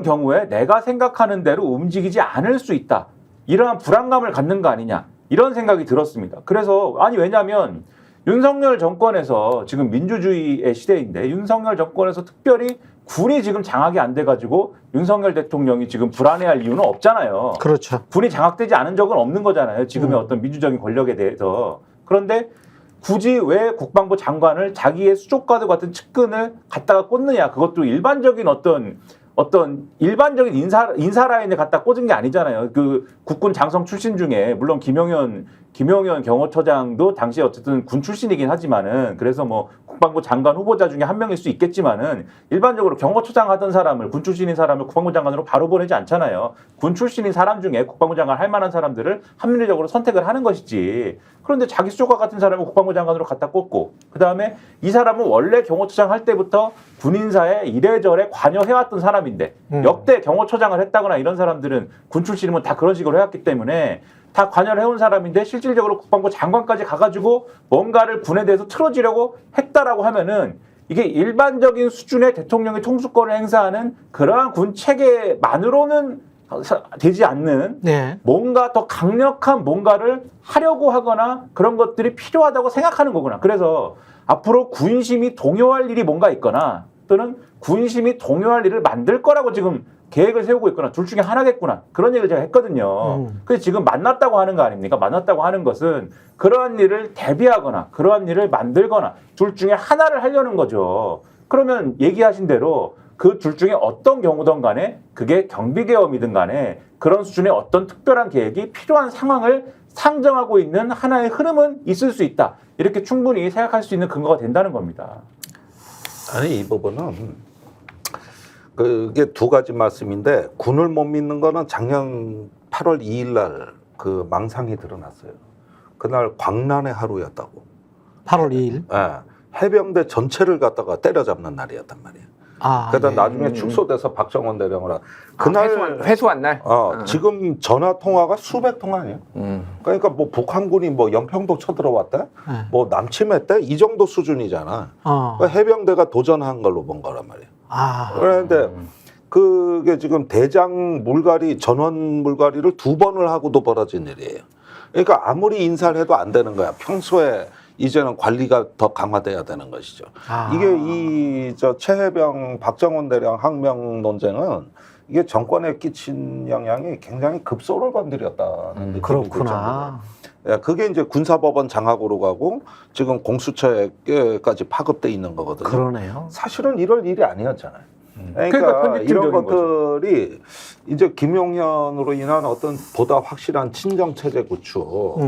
경우에 내가 생각하는 대로 움직이지 않을 수 있다. 이러한 불안감을 갖는 거 아니냐. 이런 생각이 들었습니다. 그래서 왜냐하면 윤석열 정권에서 지금 민주주의의 시대인데 윤석열 정권에서 특별히 군이 지금 장악이 안 돼가지고 윤석열 대통령이 지금 불안해할 이유는 없잖아요. 그렇죠. 군이 장악되지 않은 적은 없는 거잖아요. 지금의 어떤 민주적인 권력에 대해서. 그런데 굳이 왜 국방부 장관을 자기의 수족과도 같은 측근을 갖다가 꽂느냐. 그것도 일반적인 어떤 일반적인 인사 라인에 갖다 꽂은 게 아니잖아요. 그 국군 장성 출신 중에 물론 김용현 경호처장도 당시에 어쨌든 군 출신이긴 하지만은 그래서 뭐 국방부 장관 후보자 중에 한 명일 수 있겠지만은 일반적으로 경호처장 하던 사람을 군 출신인 사람을 국방부 장관으로 바로 보내지 않잖아요. 군 출신인 사람 중에 국방부 장관 할 만한 사람들을 합리적으로 선택을 하는 것이지. 그런데 자기 수족과 같은 사람을 국방부 장관으로 갖다 꽂고 그다음에 이 사람은 원래 경호처장 할 때부터 군인사에 이래저래 관여해왔던 사람인데 역대 경호처장을 했다거나 이런 사람들은 군 출신이면 다 그런 식으로 해왔기 때문에 다 관여를 해온 사람인데 실질적으로 국방부 장관까지 가가지고 뭔가를 군에 대해서 틀어지려고 했다라고 하면은 이게 일반적인 수준의 대통령의 통수권을 행사하는 그러한 군 체계만으로는 되지 않는 네. 뭔가 더 강력한 뭔가를 하려고 하거나 그런 것들이 필요하다고 생각하는 거구나. 그래서 앞으로 군심이 동요할 일이 뭔가 있거나 또는 군심이 동요할 일을 만들 거라고 지금 계획을 세우고 있거나 둘 중에 하나겠구나. 그런 얘기를 제가 했거든요. 그래서 지금 만났다고 하는 거 아닙니까? 만났다고 하는 것은 그러한 일을 대비하거나 그러한 일을 만들거나 둘 중에 하나를 하려는 거죠. 그러면 얘기하신 대로 그 둘 중에 어떤 경우든 간에 그게 경비계엄이든 간에 그런 수준의 어떤 특별한 계획이 필요한 상황을 상정하고 있는 하나의 흐름은 있을 수 있다. 이렇게 충분히 생각할 수 있는 근거가 된다는 겁니다. 아니 이 부분은 그게 두 가지 말씀인데 군을 못 믿는 거는 작년 8월 2일 날 그 망상이 드러났어요. 그날 광란의 하루였다고. 8월 2일. 예, 해병대 전체를 갖다가 때려잡는 날이었단 말이에요. 아, 그러다 예. 나중에 축소돼서 박정원 대령을 그날 회수한 날. 지금 전화 통화가 수백 통 아니에요. 그러니까 뭐 북한군이 뭐 연평도 쳐들어왔대, 뭐 남침했대 이 정도 수준이잖아. 그러니까 해병대가 도전한 걸로 본 거란 말이에요. 그런데 그게 지금 대장 물갈이 전원 물갈이를 2번을 하고도 벌어진 일이에요. 그러니까 아무리 인사를 해도 안 되는 거야. 평소에 이제는 관리가 더 강화돼야 되는 것이죠. 이게 이 최해병 박정원 대령 항명 논쟁은 이게 정권에 끼친 영향이 굉장히 급소를 건드렸다는 느낌이 그렇구나. 들죠. 그게 이제 군사법원 장악으로 가고 지금 공수처에까지 파급돼 있는 거거든요. 그러네요. 사실은 이럴 일이 아니었잖아요. 그러니까 그러니까 이런 편집적인 것들이 이제 김용현으로 인한 어떤 보다 확실한 친정 체제 구축,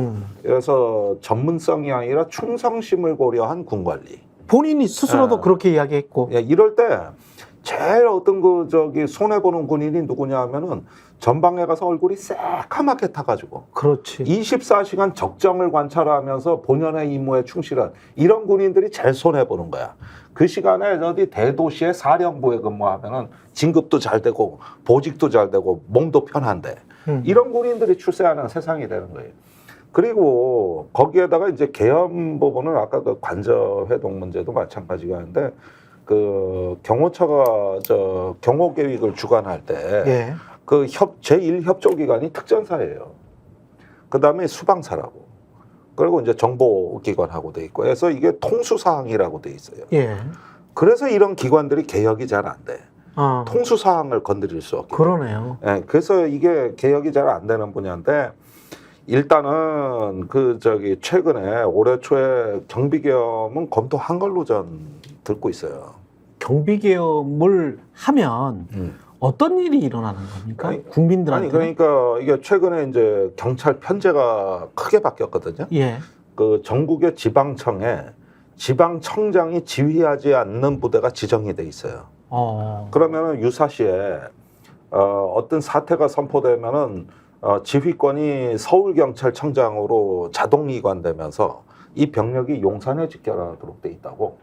그래서 전문성이 아니라 충성심을 고려한 군 관리. 본인이 스스로도 그렇게 이야기했고. 예, 이럴 때 제일 어떤 손해 보는 군인이 누구냐 하면은 전방에 가서 얼굴이 새카맣게 타가지고. 그렇지. 24시간 적정을 관찰하면서 본연의 임무에 충실한 이런 군인들이 제일 손해 보는 거야. 그 시간에 어디 대도시의 사령부에 근무하면은 진급도 잘 되고 보직도 잘 되고 몸도 편한데 이런 군인들이 출세하는 세상이 되는 거예요. 그리고 거기에다가 이제 계엄 부분은 아까 그 관저 회동 문제도 마찬가지가 하는데 그 경호처가 경호 계획을 주관할 때 그 제1협조기관이 특전사예요. 그 다음에 수방사라고. 그리고 이제 정보기관하고 돼 있고 해서 이게 통수사항이라고 돼 있어요. 그래서 이런 기관들이 개혁이 잘 안 돼. 통수사항을 건드릴 수 없게. 그러네요. 예, 그래서 이게 개혁이 잘 안 되는 분야인데 일단은 최근에 올해 초에 경비계엄은 검토한 걸로 전 듣고 있어요. 경비계엄을 하면 어떤 일이 일어나는 겁니까? 국민들한테. 그러니까 이게 최근에 이제 경찰 편제가 크게 바뀌었거든요. 그 전국의 지방청에 지방청장이 지휘하지 않는 부대가 지정이 돼 있어요. 그러면은 유사시에 어떤 사태가 선포되면은 지휘권이 서울경찰청장으로 자동 이관되면서 이 병력이 용산에 집결하도록 돼 있다고.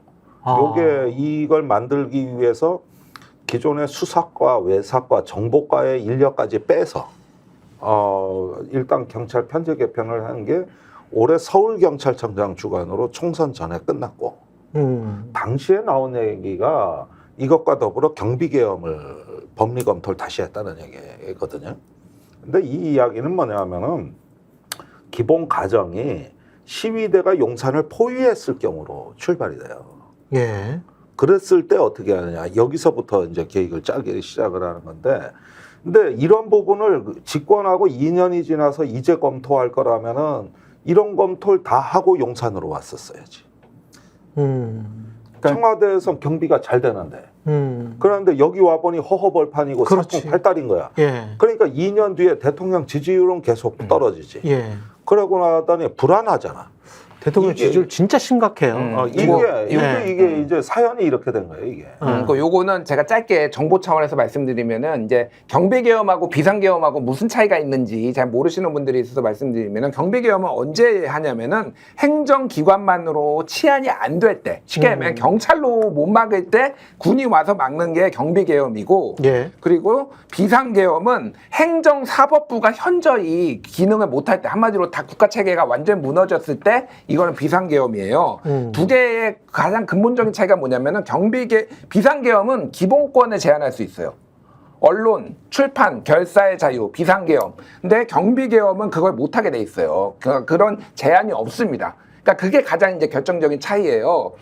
요게 이걸 만들기 위해서 기존의 수사과, 외사과, 정보과의 인력까지 빼서 일단 경찰 편제 개편을 한 게 올해 서울경찰청장 주관으로 총선 전에 끝났고 당시에 나온 얘기가 이것과 더불어 경비계엄을 법리 검토를 다시 했다는 얘기거든요. 근데 이 이야기는 뭐냐면은 기본 가정이 시위대가 용산을 포위했을 경우로 출발이 돼요. 그랬을 때 어떻게 하느냐. 여기서부터 이제 계획을 짜기 시작을 하는 건데, 근데 이런 부분을 집권하고 2년이 지나서 이제 검토할 거라면은 이런 검토를 다 하고 용산으로 왔었어야지. 청와대에서 경비가 잘 되는데. 그런데 여기 와보니 허허벌판이고 사통팔달인 거야. 그러니까 2년 뒤에 대통령 지지율은 계속 떨어지지. 그러고 나더니 불안하잖아. 대통령 지지율 진짜 심각해요. 이게 이제 사연이 이렇게 된 거예요, 이게. 요거는 제가 짧게 정보 차원에서 말씀드리면은 이제 경비계엄하고 비상계엄하고 무슨 차이가 있는지 잘 모르시는 분들이 있어서 말씀드리면은 경비계엄은 언제 하냐면은 행정기관만으로 치안이 안 될 때, 쉽게 말하면 경찰로 못 막을 때 군이 와서 막는 게 경비계엄이고, 그리고 비상계엄은 행정사법부가 현저히 기능을 못할 때, 한마디로 다 국가체계가 완전 무너졌을 때 이거는 비상계엄이에요. 두 개의 가장 근본적인 차이가 뭐냐면은 비상계엄은 기본권을 제한할 수 있어요. 언론, 출판, 결사의 자유, 비상계엄. 근데 경비계엄은 그걸 못하게 돼 있어요. 그런 제한이 없습니다. 그러니까 그게 가장 이제 결정적인 차이예요.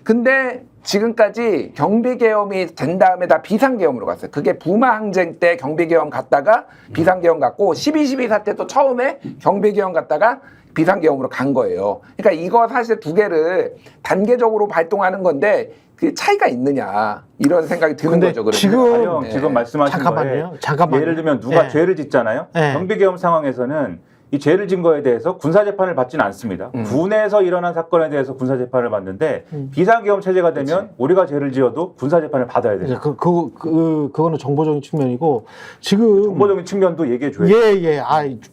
근데 지금까지 경비계엄이 된 다음에 다 비상계엄으로 갔어요. 그게 부마 항쟁 때 경비계엄 갔다가 비상계엄 갔고 12.12 사태 또 처음에 경비계엄 갔다가 비상계엄으로 간 거예요. 그러니까 이거 사실 두 개를 단계적으로 발동하는 건데 그 차이가 있느냐 이런 생각이 드는 근데 거죠. 그러면. 지금 지금 말씀하신 잠깐만요. 예를 들면 누가 네. 죄를 짓잖아요. 네. 경비계엄 상황에서는 이 죄를 짓 거에 대해서 군사재판을 받지는 않습니다. 군에서 일어난 사건에 대해서 군사재판을 받는데 비상계엄 체제가 되면 우리가 죄를 지어도 군사재판을 받아야 돼요. 그거는 정보적인 측면이고 지금 정보적인 측면도 얘기해 줘야죠. 예.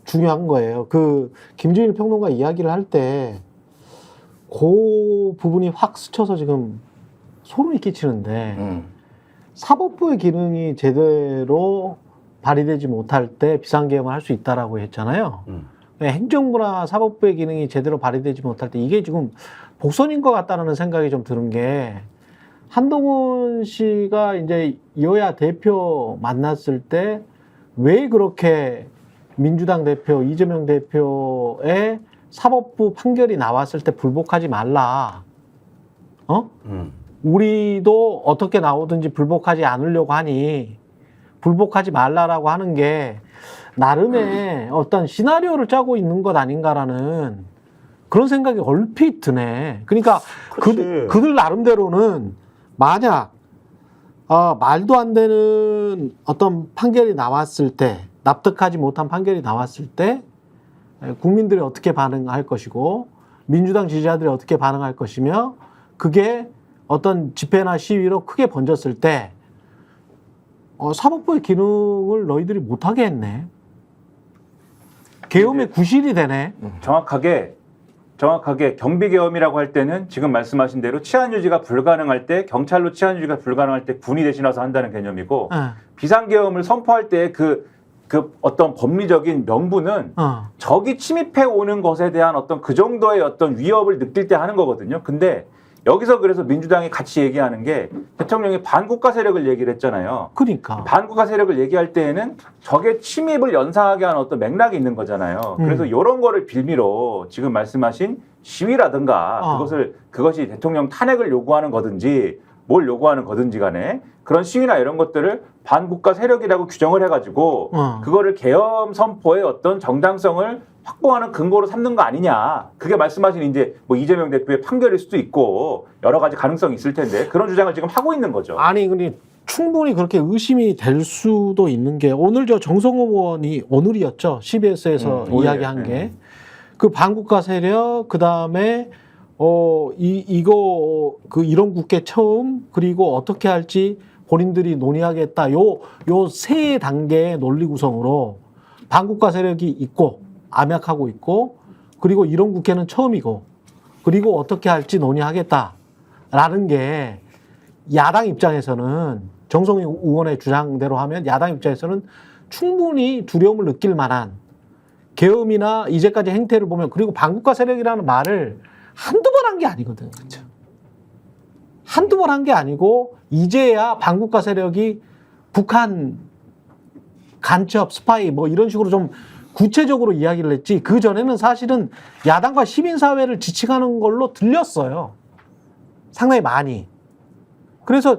중요한 거예요. 그 김준일 평론가 이야기를 할 때 그 부분이 확 스쳐서 지금 소름이 끼치는데 사법부의 기능이 제대로 발휘되지 못할 때 비상계엄을 할 수 있다라고 했잖아요. 행정부나 사법부의 기능이 제대로 발휘되지 못할 때 이게 지금 복선인 것 같다는 생각이 좀 드는 게 한동훈 씨가 이제 여야 대표 만났을 때 왜 그렇게 민주당 대표, 이재명 대표의 사법부 판결이 나왔을 때 불복하지 말라. 우리도 어떻게 나오든지 불복하지 않으려고 하니 불복하지 말라라고 하는 게 나름의 어떤 시나리오를 짜고 있는 것 아닌가라는 그런 생각이 얼핏 드네. 그러니까 그들 나름대로는 만약 말도 안 되는 어떤 판결이 나왔을 때 납득하지 못한 판결이 나왔을 때 국민들이 어떻게 반응할 것이고 민주당 지지자들이 어떻게 반응할 것이며 그게 어떤 집회나 시위로 크게 번졌을 때 사법부의 기능을 너희들이 못하게 했네. 계엄의 구실이 되네. 정확하게 경비계엄이라고 할 때는 지금 말씀하신 대로 치안 유지가 불가능할 때 경찰로 치안 유지가 불가능할 때 군이 대신 와서 한다는 개념이고 비상계엄을 선포할 때 그 어떤 법리적인 명분은 적이 침입해 오는 것에 대한 어떤 그 정도의 어떤 위협을 느낄 때 하는 거거든요. 근데 여기서 그래서 민주당이 같이 얘기하는 게 대통령이 반국가 세력을 얘기를 했잖아요. 그러니까 반국가 세력을 얘기할 때에는 적의 침입을 연상하게 하는 어떤 맥락이 있는 거잖아요. 그래서 이런 거를 빌미로 지금 말씀하신 시위라든가 그것이 대통령 탄핵을 요구하는 거든지 뭘 요구하는 거든지 간에 그런 시위나 이런 것들을 반국가 세력이라고 규정을 해가지고 그거를 계엄 선포의 어떤 정당성을 확보하는 근거로 삼는 거 아니냐. 그게 말씀하신 이제 뭐 이재명 대표의 판결일 수도 있고 여러 가지 가능성이 있을 텐데 그런 주장을 지금 하고 있는 거죠. 아니 근데 충분히 그렇게 의심이 될 수도 있는 게 오늘 저 정성호 의원이 오늘이었죠. CBS에서 이야기한 게 그 반국가 세력 그다음에 이런 국회 처음 그리고 어떻게 할지 본인들이 논의하겠다. 요 세 단계의 논리 구성으로 반국가 세력이 있고 암약하고 있고 그리고 이런 국회는 처음이고 그리고 어떻게 할지 논의하겠다라는 게 야당 입장에서는 정성희 의원의 주장대로 하면 야당 입장에서는 충분히 두려움을 느낄 만한 계엄이나 이제까지 행태를 보면 그리고 반국가 세력이라는 말을 한두 번 한 게 아니거든. 그렇죠. 한두 번 한 게 아니고 이제야 반국가 세력이 북한 간첩, 스파이 뭐 이런 식으로 좀 구체적으로 이야기를 했지 그 전에는 사실은 야당과 시민사회를 지칭하는 걸로 들렸어요. 상당히 많이. 그래서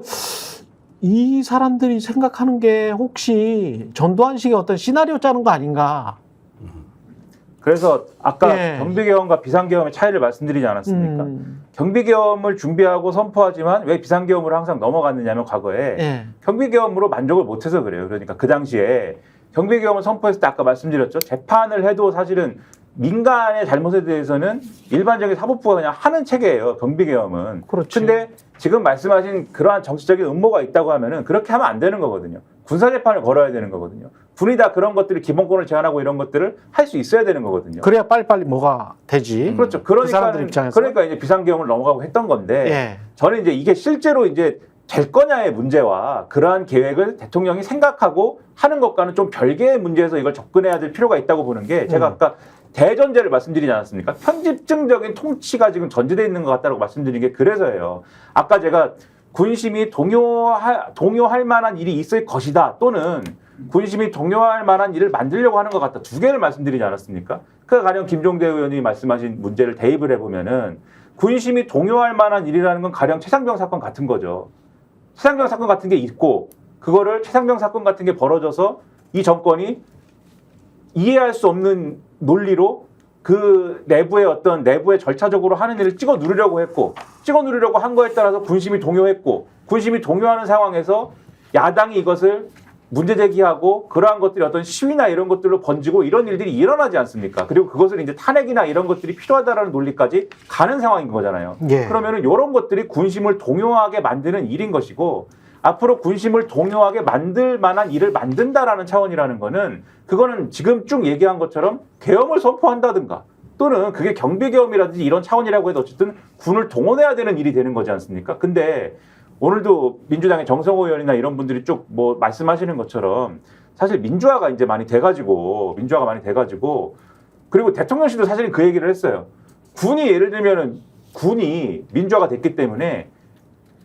이 사람들이 생각하는 게 혹시 전두환식의 어떤 시나리오 짜는 거 아닌가. 그래서 아까 경비계엄과 비상계엄의 차이를 말씀드리지 않았습니까? 경비계엄을 준비하고 선포하지만 왜 비상계엄으로 항상 넘어갔느냐면 과거에 경비계엄으로 만족을 못해서 그래요. 그러니까 그 당시에 경비계엄을 선포했을 때 아까 말씀드렸죠. 재판을 해도 사실은 민간의 잘못에 대해서는 일반적인 사법부가 그냥 하는 체계예요. 경비계엄은. 그렇지. 근데 지금 말씀하신 그러한 정치적인 음모가 있다고 하면은 그렇게 하면 안 되는 거거든요. 군사재판을 걸어야 되는 거거든요. 군이 다 그런 것들을 기본권을 제한하고 이런 것들을 할 수 있어야 되는 거거든요. 그래야 빨리빨리 뭐가 되지. 그렇죠. 그 사람들 입장에서. 그러니까 이제 비상계엄을 넘어가고 했던 건데 저는 이제 이게 실제로 이제 될 거냐의 문제와 그러한 계획을 대통령이 생각하고 하는 것과는 좀 별개의 문제에서 이걸 접근해야 될 필요가 있다고 보는 게 제가 아까 대전제를 말씀드리지 않았습니까? 편집증적인 통치가 지금 전제되어 있는 것 같다고 말씀드린 게 그래서예요. 아까 제가 군심이 동요할 만한 일이 있을 것이다 또는 군심이 동요할 만한 일을 만들려고 하는 것 같다. 두 개를 말씀드리지 않았습니까? 그 가령 김종대 의원이 말씀하신 문제를 대입을 해보면은 군심이 동요할 만한 일이라는 건 가령 최상병 사건 같은 거죠. 최상병 사건 같은 게 있고 그거를 최상병 사건 같은 게 벌어져서 이 정권이 이해할 수 없는 논리로 그 내부의 절차적으로 하는 일을 찍어 누르려고 했고 찍어 누르려고 한 거에 따라서 군심이 동요했고 군심이 동요하는 상황에서 야당이 이것을 문제 제기하고 그러한 것들이 어떤 시위나 이런 것들로 번지고 이런 일들이 일어나지 않습니까? 그리고 그것을 이제 탄핵이나 이런 것들이 필요하다라는 논리까지 가는 상황인 거잖아요. 예. 그러면은 이런 것들이 군심을 동요하게 만드는 일인 것이고 앞으로 군심을 동요하게 만들 만한 일을 만든다라는 차원이라는 거는 그거는 지금 쭉 얘기한 것처럼 계엄을 선포한다든가 또는 그게 경비계엄이라든지 이런 차원이라고 해도 어쨌든 군을 동원해야 되는 일이 되는 거지 않습니까? 근데 오늘도 민주당의 정성호 의원이나 이런 분들이 쭉 뭐 말씀하시는 것처럼 사실 민주화가 많이 돼가지고 그리고 대통령실도 사실은 그 얘기를 했어요. 군이 예를 들면은 군이 민주화가 됐기 때문에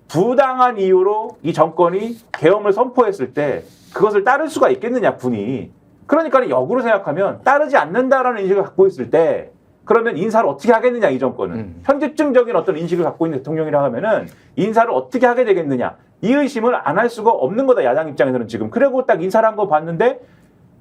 부당한 이유로 이 정권이 계엄을 선포했을 때 그것을 따를 수가 있겠느냐 군이. 그러니까 역으로 생각하면 따르지 않는다라는 인식을 갖고 있을 때 그러면 인사를 어떻게 하겠느냐 이 정권은. 편집증적인 어떤 인식을 갖고 있는 대통령이라 하면은 인사를 어떻게 하게 되겠느냐. 이 의심을 안 할 수가 없는 거다 야당 입장에서는 지금. 그리고 딱 인사를 한 거 봤는데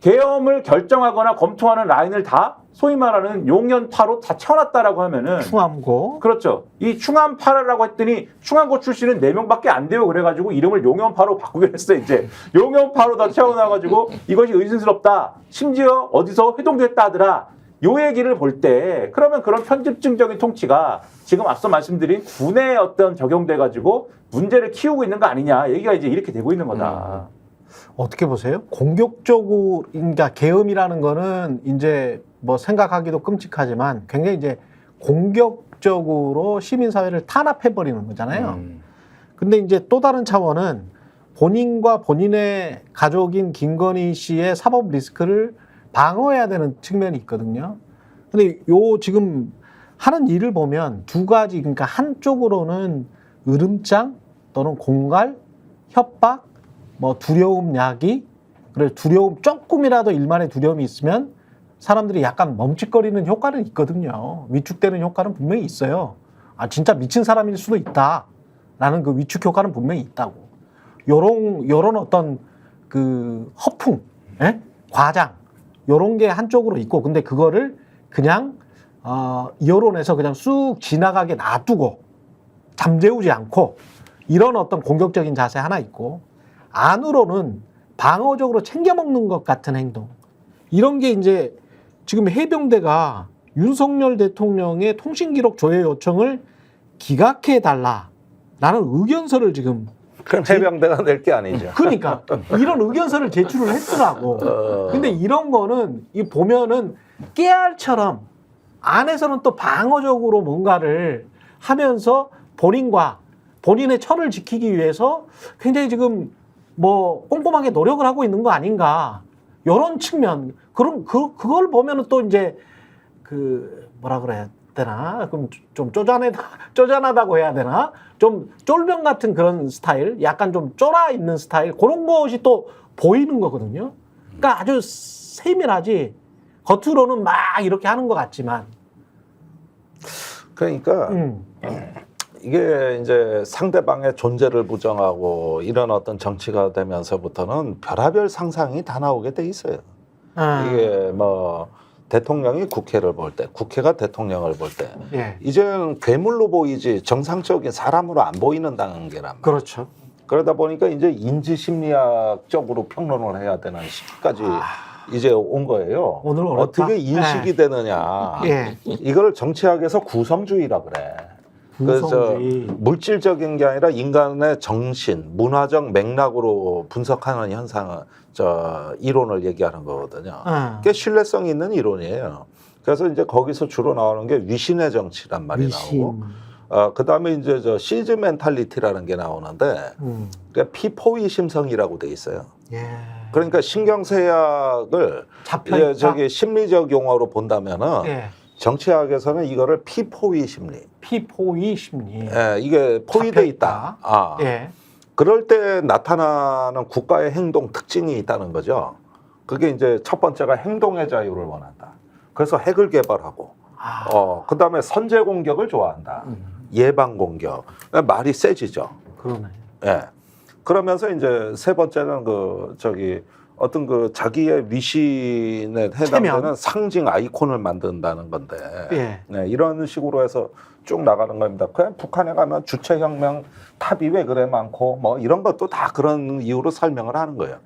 계엄을 결정하거나 검토하는 라인을 다 소위 말하는 용연파로 다 채워놨다라고 하면은 충암고. 그렇죠. 이 충암파라고 했더니 충암고 출신은 4명밖에 안 돼요. 그래가지고 이름을 용연파로 바꾸기로 했어요. 이제 용연파로 다 채워놔가지고 이것이 의심스럽다. 심지어 어디서 회동도 했다 하더라. 요 얘기를 볼 때 그러면 그런 편집증적인 통치가 지금 앞서 말씀드린 군에 어떤 적용돼가지고 문제를 키우고 있는 거 아니냐. 얘기가 이제 이렇게 되고 있는 거다. 어떻게 보세요? 공격적으로, 그러니까 계엄이라는 거는 이제 뭐 생각하기도 끔찍하지만 굉장히 이제 공격적으로 시민사회를 탄압해버리는 거잖아요. 근데 이제 또 다른 차원은 본인과 본인의 가족인 김건희 씨의 사법 리스크를 방어해야 되는 측면이 있거든요. 근데 요 지금 하는 일을 보면 두 가지, 그러니까 한쪽으로는 으름장 또는 공갈, 협박, 뭐 두려움 야기, 그래서 두려움 조금이라도 일만의 두려움이 있으면 사람들이 약간 멈칫거리는 효과는 있거든요. 위축되는 효과는 분명히 있어요. 아 진짜 미친 사람일 수도 있다라는 그 위축 효과는 분명히 있다고. 요런 어떤 그 허풍, 과장 요런 게 한쪽으로 있고, 근데 그거를 그냥 여론에서 그냥 쑥 지나가게 놔두고 잠재우지 않고 이런 어떤 공격적인 자세 하나 있고, 안으로는 방어적으로 챙겨먹는 것 같은 행동. 이런 게 이제 지금 해병대가 윤석열 대통령의 통신기록 조회 요청을 기각해달라라는 의견서를 지금. 그건 해병대가 낼 게 아니죠. 그러니까 이런 의견서를 제출을 했더라고. 근데 이런 거는 이 보면은 깨알처럼 안에서는 또 방어적으로 뭔가를 하면서 본인의 철을 지키기 위해서 굉장히 지금 뭐 꼼꼼하게 노력을 하고 있는 거 아닌가. 이런 측면. 그걸 보면은 또 이제 그 뭐라 그래야 되나? 그럼 좀 쪼잔하다고 해야 되나? 좀 쫄병 같은 그런 스타일, 약간 좀 쫄아 있는 스타일, 그런 것이 또 보이는 거거든요. 그러니까 아주 세밀하지. 겉으로는 막 이렇게 하는 것 같지만. 그러니까 이게 이제 상대방의 존재를 부정하고 이런 어떤 정치가 되면서부터는 별의별 상상이 다 나오게 돼 있어요. 이게 뭐 대통령이 국회를 볼 때, 국회가 대통령을 볼 때, 예. 이제는 괴물로 보이지 정상적인 사람으로 안 보이는 단계란 말이에요. 그렇죠. 그러다 보니까 이제 인지심리학적으로 평론을 해야 되는 시기까지 이제 온 거예요. 오늘 어렵다. 어떻게 인식이 되느냐. 예. 이걸 정치학에서 구성주의라 그래. 그래서 구성주의. 물질적인 게 아니라 인간의 정신, 문화적 맥락으로 분석하는 현상을 이론을 얘기하는 거거든요. 그게 신뢰성 있는 이론이에요. 그래서 이제 거기서 주로 나오는 게 위신의 정치란 말이 위신. 나오고, 그다음에 이제 저 시즈 멘탈리티라는 게 나오는데 그러니까 피포위 심성이라고 돼 있어요. 예. 그러니까 신경쇠약을 잡혀있다. 저기 심리적 용어로 본다면은 예. 정치학에서는 이거를 피포위 심리. 피포위 심리. 예, 이게 포위돼 잡혀있다. 있다. 예. 그럴 때 나타나는 국가의 행동 특징이 있다는 거죠. 그게 이제 첫 번째가 행동의 자유를 원한다. 그래서 핵을 개발하고, 그다음에 선제 공격을 좋아한다. 예방 공격. 말이 세지죠. 그러네. 예. 그러면서 이제 세 번째는 어떤 자기의 위신에 해당되는 체면. 상징 아이콘을 만든다는 건데, 예. 네, 이런 식으로 해서 쭉 나가는 겁니다. 그냥 북한에 가면 주체혁명 탑이 왜 그래 많고 뭐 이런 것도 다 그런 이유로 설명을 하는 거예요.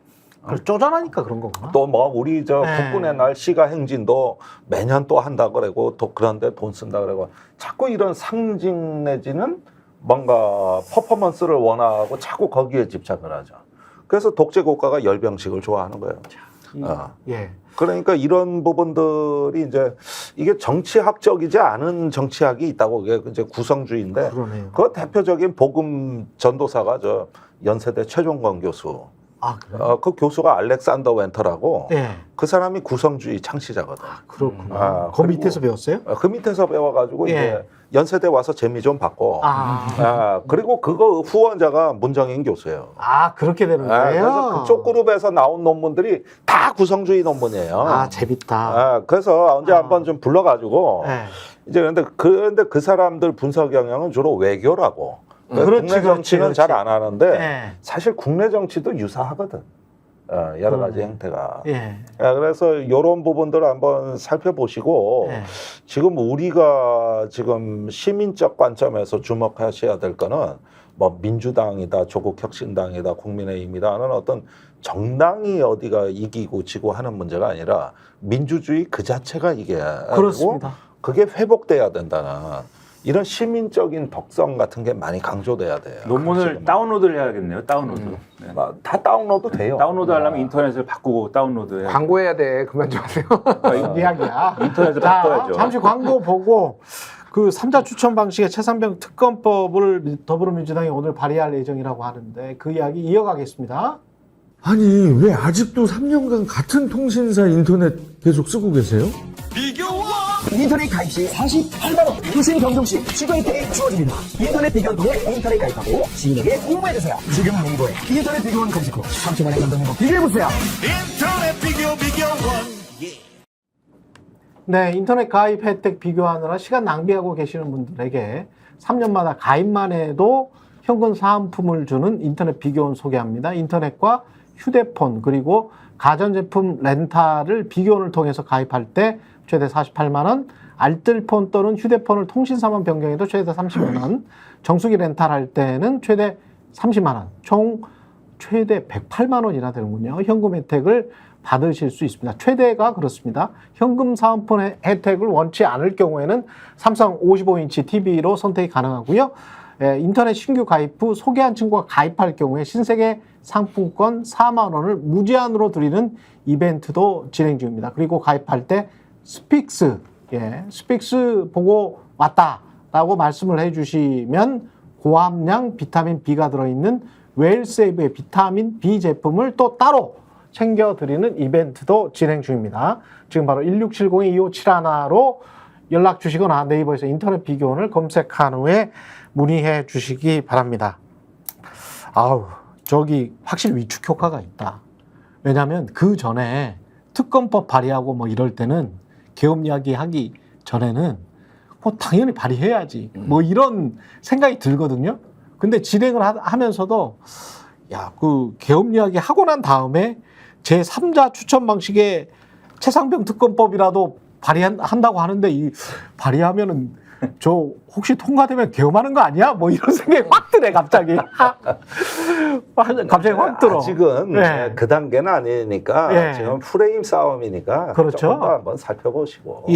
그걸 쪼잔하니까 그런 거구나. 또 뭐 우리 저 네. 국군의 날 시가 행진도 매년 또 한다 그러고 또 그런데 돈 쓴다 그러고 자꾸 이런 상징 내지는 뭔가 퍼포먼스를 원하고 자꾸 거기에 집착을 하죠. 그래서 독재 국가가 열병식을 좋아하는 거예요. 예. 그러니까 이런 부분들이 이제 이게 정치학적이지 않은 정치학이 있다고 그게 이제 구성주의인데 그러네요. 그 대표적인 복음 전도사가 저 연세대 최종건 교수. 아, 그래요? 그 교수가 알렉산더 웬터라고 예. 그 사람이 구성주의 창시자거든. 그렇구나. 그 그리고 밑에서 배웠어요? 그 밑에서 배워가지고 예. 이제 연세대 와서 재미 좀 받고. 그리고 그거 후원자가 문정인 교수예요. 그렇게 되는 거예요? 그래서 그쪽 그룹에서 나온 논문들이 다 구성주의 논문이에요. 재밌다. 그래서 언제 한번 좀 불러가지고 예. 이제 그런데 그 사람들 분석 영역은 주로 외교라고. 국내 정치는 잘 안 하는데 예. 사실 국내 정치도 유사하거든. 여러 가지 형태가. 예. 그래서 이런 부분들을 한번 살펴보시고 예. 지금 우리가 지금 시민적 관점에서 주목하셔야 될 거는 뭐 민주당이다, 조국혁신당이다, 국민의힘이다 하는 어떤 정당이 어디가 이기고 지고 하는 문제가 아니라 민주주의 그 자체가 이게 그렇습니다. 그게 회복돼야 된다는 이런 시민적인 덕성 같은 게 많이 강조돼야 돼요. 논문을 지금은. 다운로드를 해야겠네요. 다운로드. 네. 다 다운로드 돼요. 다운로드 하려면 인터넷을 바꾸고 다운로드해. 광고해야 돼. 그만 좀 하세요. 이야기야. 인터넷을 자, 바꿔야죠. 잠시 광고 보고 그 3자 추천 방식의 최상병 특검법을 더불어민주당이 오늘 발의할 예정이라고 하는데 그 이야기 이어가겠습니다. 아니 왜 아직도 3년간 같은 통신사 인터넷 계속 쓰고 계세요? 인터넷 가입 시 48만원 무신 경종 시 시도 혜택이 주어집니다. 인터넷 비교원 통해 인터넷 가입하고 시민에게 홍보해주세요. 지금 네이버에 인터넷 비교원 검색 후 3초만에 감동행복 비교해보세요. 인터넷 비교원. 네, 인터넷 가입 혜택 비교하느라 시간 낭비하고 계시는 분들에게 3년마다 가입만 해도 현금 사은품을 주는 인터넷 비교원 소개합니다. 인터넷과 휴대폰 그리고 가전제품 렌탈을 비교원을 통해서 가입할 때 최대 48만 원, 알뜰폰 또는 휴대폰을 통신사만 변경해도 최대 30만 원, 정수기 렌탈할 때는 최대 30만 원, 총 최대 108만 원이나 되는군요. 현금 혜택을 받으실 수 있습니다. 최대가 그렇습니다. 현금 사은품 혜택을 원치 않을 경우에는 삼성 55인치 TV로 선택이 가능하고요. 인터넷 신규 가입 후 소개한 친구가 가입할 경우에 신세계 상품권 4만 원을 무제한으로 드리는 이벤트도 진행 중입니다. 그리고 가입할 때 스픽스, 스픽스 보고 왔다라고 말씀을 해주시면 고함량 비타민 B가 들어있는 웰세이브의 비타민 B 제품을 또 따로 챙겨드리는 이벤트도 진행 중입니다. 지금 바로 1670-2571로 연락 주시거나 네이버에서 인터넷 비교원을 검색한 후에 문의해 주시기 바랍니다. 저기 확실히 위축 효과가 있다. 왜냐하면 그 전에 특검법 발의하고 뭐 이럴 때는 계엄 이야기 하기 전에는 당연히 발의해야지 뭐 이런 생각이 들거든요. 근데 진행을 하면서도 그 계엄 이야기 하고 난 다음에 제3자 추천 방식의 최상병 특검법이라도 발의한다고 하는데 이 발의하면은 저 혹시 통과되면 계엄하는 거 아니야? 뭐 이런 생각이 확 드네 갑자기. 갑자기 확 들어. 아직은 그 단계는 아니니까 지금 프레임 싸움이니까 그렇죠. 조금 더 한번 살펴보시고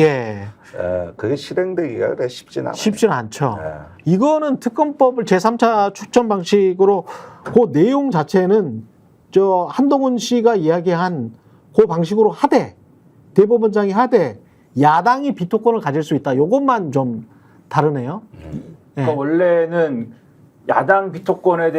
그게 실행되기가 그래 쉽지는 않아요. 쉽지는 않죠. 이거는 특검법을 제3차 추천 방식으로 그 내용 자체는 저 한동훈 씨가 이야기한 그 방식으로 하되 대법원장이 하되 야당이 비토권을 가질 수 있다. 요것만 좀 다르네요. 그러니까 원래는 야당 비토권에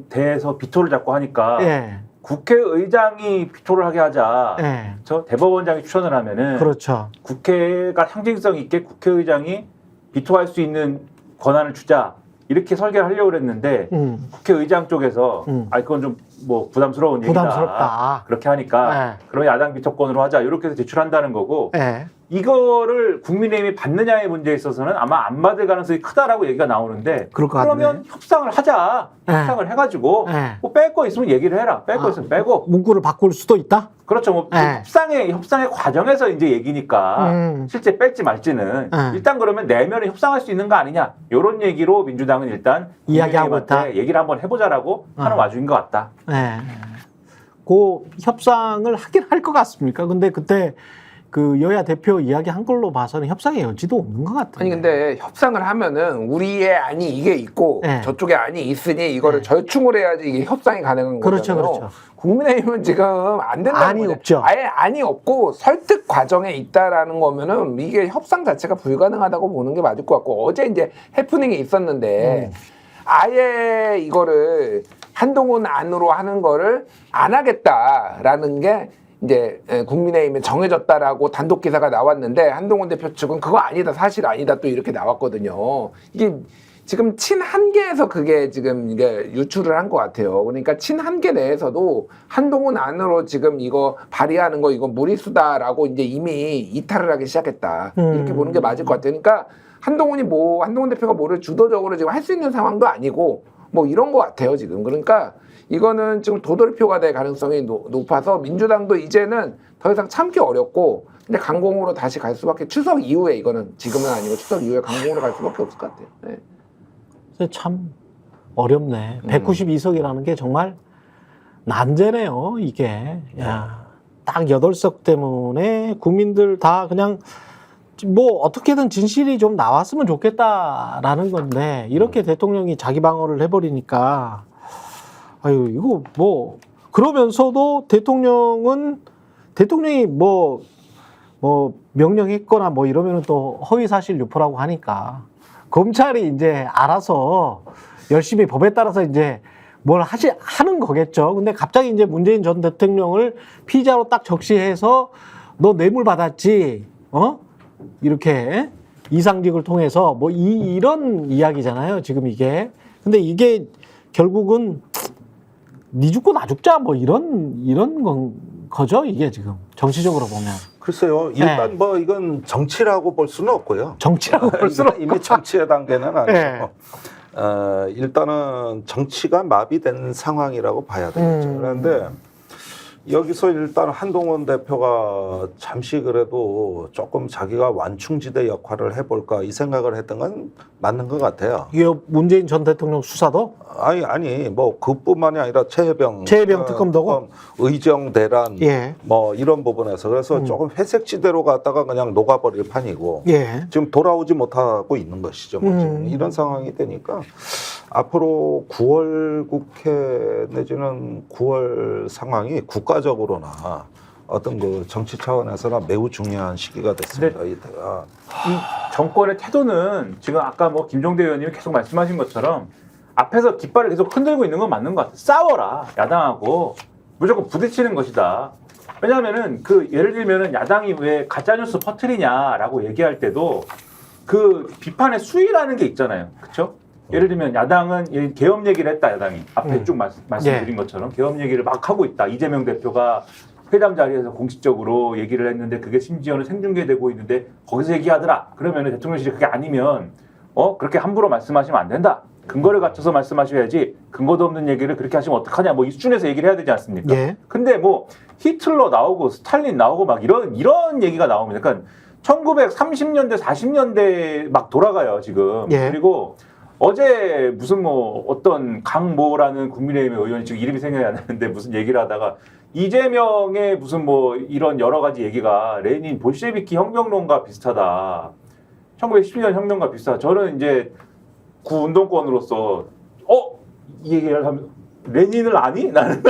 대해서 비토를 자꾸 하니까 예. 국회의장이 비토를 하게 하자. 예. 저 대법원장이 추천을 하면은 그렇죠. 국회가 상징성 있게 국회의장이 비토할 수 있는 권한을 주자. 이렇게 설계를 하려고 그랬는데 국회의장 쪽에서 그건 좀 뭐 부담스러운 얘기다. 부담스럽다. 그렇게 하니까 그럼 야당 비토권으로 하자. 이렇게 해서 제출한다는 거고 예. 이거를 국민의힘이 받느냐의 문제에 있어서는 아마 안 받을 가능성이 크다라고 얘기가 나오는데 그럴 것 같네. 그러면 협상을 하자. 협상을 해가지고 뭐 뺄 거 있으면 얘기를 해라. 뺄 거 있으면 빼고. 문구를 바꿀 수도 있다? 그렇죠. 뭐 협상의 과정에서 이제 얘기니까 실제 뺄지 말지는 일단 그러면 내면에 협상할 수 있는 거 아니냐. 이런 얘기로 민주당은 일단 이야기하고 있다. 국민의힘한테 얘기를 한번 해보자라고 하는 와중인 것 같다. 네. 그 협상을 하긴 할 것 같습니까? 근데 그때 그 여야 대표 이야기한 걸로 봐서는 협상의 여지도 없는 것 같아요. 아니 근데 협상을 하면은 우리의 안이 이게 있고 저쪽에 안이 있으니 이거를 절충을 해야지 이게 협상이 가능한 그렇죠, 거잖아요. 그렇죠. 국민의힘은 지금 안 된다는 안이 거죠. 없죠. 아예 안이 없고 설득 과정에 있다라는 거면은 이게 협상 자체가 불가능하다고 보는 게 맞을 것 같고 어제 이제 해프닝이 있었는데 아예 이거를 한동훈 안으로 하는 거를 안 하겠다라는 게 이제 국민의힘에 정해졌다라고 단독 기사가 나왔는데 한동훈 대표 측은 그거 아니다 사실 아니다 또 이렇게 나왔거든요. 이게 지금 친한계에서 그게 지금 이게 유출을 한 것 같아요. 그러니까 친한계 내에서도 한동훈 안으로 지금 이거 발의하는 거 이거 무리수다라고 이제 이미 이탈을 하기 시작했다. 이렇게 보는 게 맞을 것 같아요. 그러니까 한동훈 대표가 뭐를 주도적으로 지금 할 수 있는 상황도 아니고 뭐 이런 것 같아요 지금. 그러니까 이거는 지금 도돌이표가 될 가능성이 높아서 민주당도 이제는 더 이상 참기 어렵고 근데 강공으로 다시 갈 수밖에 추석 이후에 이거는 지금은 아니고 추석 이후에 강공으로 갈 수밖에 없을 것 같아요. 네. 참 어렵네. 192석이라는 게 정말 난제네요, 이게. 야, 딱 8석 때문에 국민들 다 그냥 뭐 어떻게든 진실이 좀 나왔으면 좋겠다라는 건데 이렇게 대통령이 자기 방어를 해버리니까 아유 이거 뭐 그러면서도 대통령이 뭐 명령했거나 뭐 이러면은 또 허위사실 유포라고 하니까 검찰이 이제 알아서 열심히 법에 따라서 이제 뭘 하는 거겠죠. 근데 갑자기 이제 문재인 전 대통령을 피의자로 딱 적시해서 너 뇌물 받았지, 이렇게 이상직을 통해서 뭐 이런 이야기잖아요. 지금 이게. 근데 이게 결국은 니 죽고 나 죽자 뭐 이런 거죠. 이게 지금 정치적으로 보면. 글쎄요. 일단 뭐 이건 정치라고 볼 수는 없고요. 정치라고 볼 수는 이미 정치의 단계는 아니고. 네. 일단은 정치가 마비된 상황이라고 봐야 되겠죠. 그런데 여기서 일단 한동훈 대표가 잠시 그래도 조금 자기가 완충지대 역할을 해볼까 이 생각을 했던 건 맞는 것 같아요. 이게 문재인 전 대통령 수사도? 아니 뭐 그뿐만이 아니라 최혜병 특검도 의정 대란 예. 뭐 이런 부분에서 그래서 조금 회색지대로 갔다가 그냥 녹아버릴 판이고 예. 지금 돌아오지 못하고 있는 것이죠. 뭐 지금 이런 상황이 되니까 앞으로 9월 국회 내지는 9월 상황이 국가적으로나 어떤 그 정치 차원에서나 매우 중요한 시기가 됐습니다. 이때가. 이 정권의 태도는 지금 아까 뭐 김종대 의원님이 계속 말씀하신 것처럼 앞에서 깃발을 계속 흔들고 있는 건 맞는 것 같아요. 싸워라 야당하고 무조건 부딪히는 것이다. 왜냐하면은 그 예를 들면은 야당이 왜 가짜뉴스 퍼뜨리냐라고 얘기할 때도 그 비판의 수위라는 게 있잖아요. 그렇죠? 예를 들면 야당은 계엄 얘기를 했다. 야당이 앞에 쭉 말씀드린 것처럼 계엄 얘기를 막 하고 있다. 이재명 대표가 회담 자리에서 공식적으로 얘기를 했는데 그게 심지어는 생중계되고 있는데 거기서 얘기하더라. 그러면은 대통령실이 그게 아니면 그렇게 함부로 말씀하시면 안 된다. 근거를 갖춰서 말씀하셔야지 근거도 없는 얘기를 그렇게 하시면 어떡하냐. 뭐 이 수준에서 얘기를 해야 되지 않습니까? 예. 근데 뭐 히틀러 나오고 스탈린 나오고 막 이런 얘기가 나옵니다. 그러니까 1930년대 40년대 막 돌아가요 지금. 예. 그리고 어제 무슨 뭐 어떤 강모라는 국민의힘의 의원이 지금 이름이 생각이 안 나는데 무슨 얘기를 하다가 이재명의 무슨 뭐 이런 여러 가지 얘기가 레닌 볼셰비키 혁명론과 비슷하다. 1917년 혁명과 비슷하다. 저는 이제 구운동권으로서 이 얘기를 하면 레닌을 아니? 나는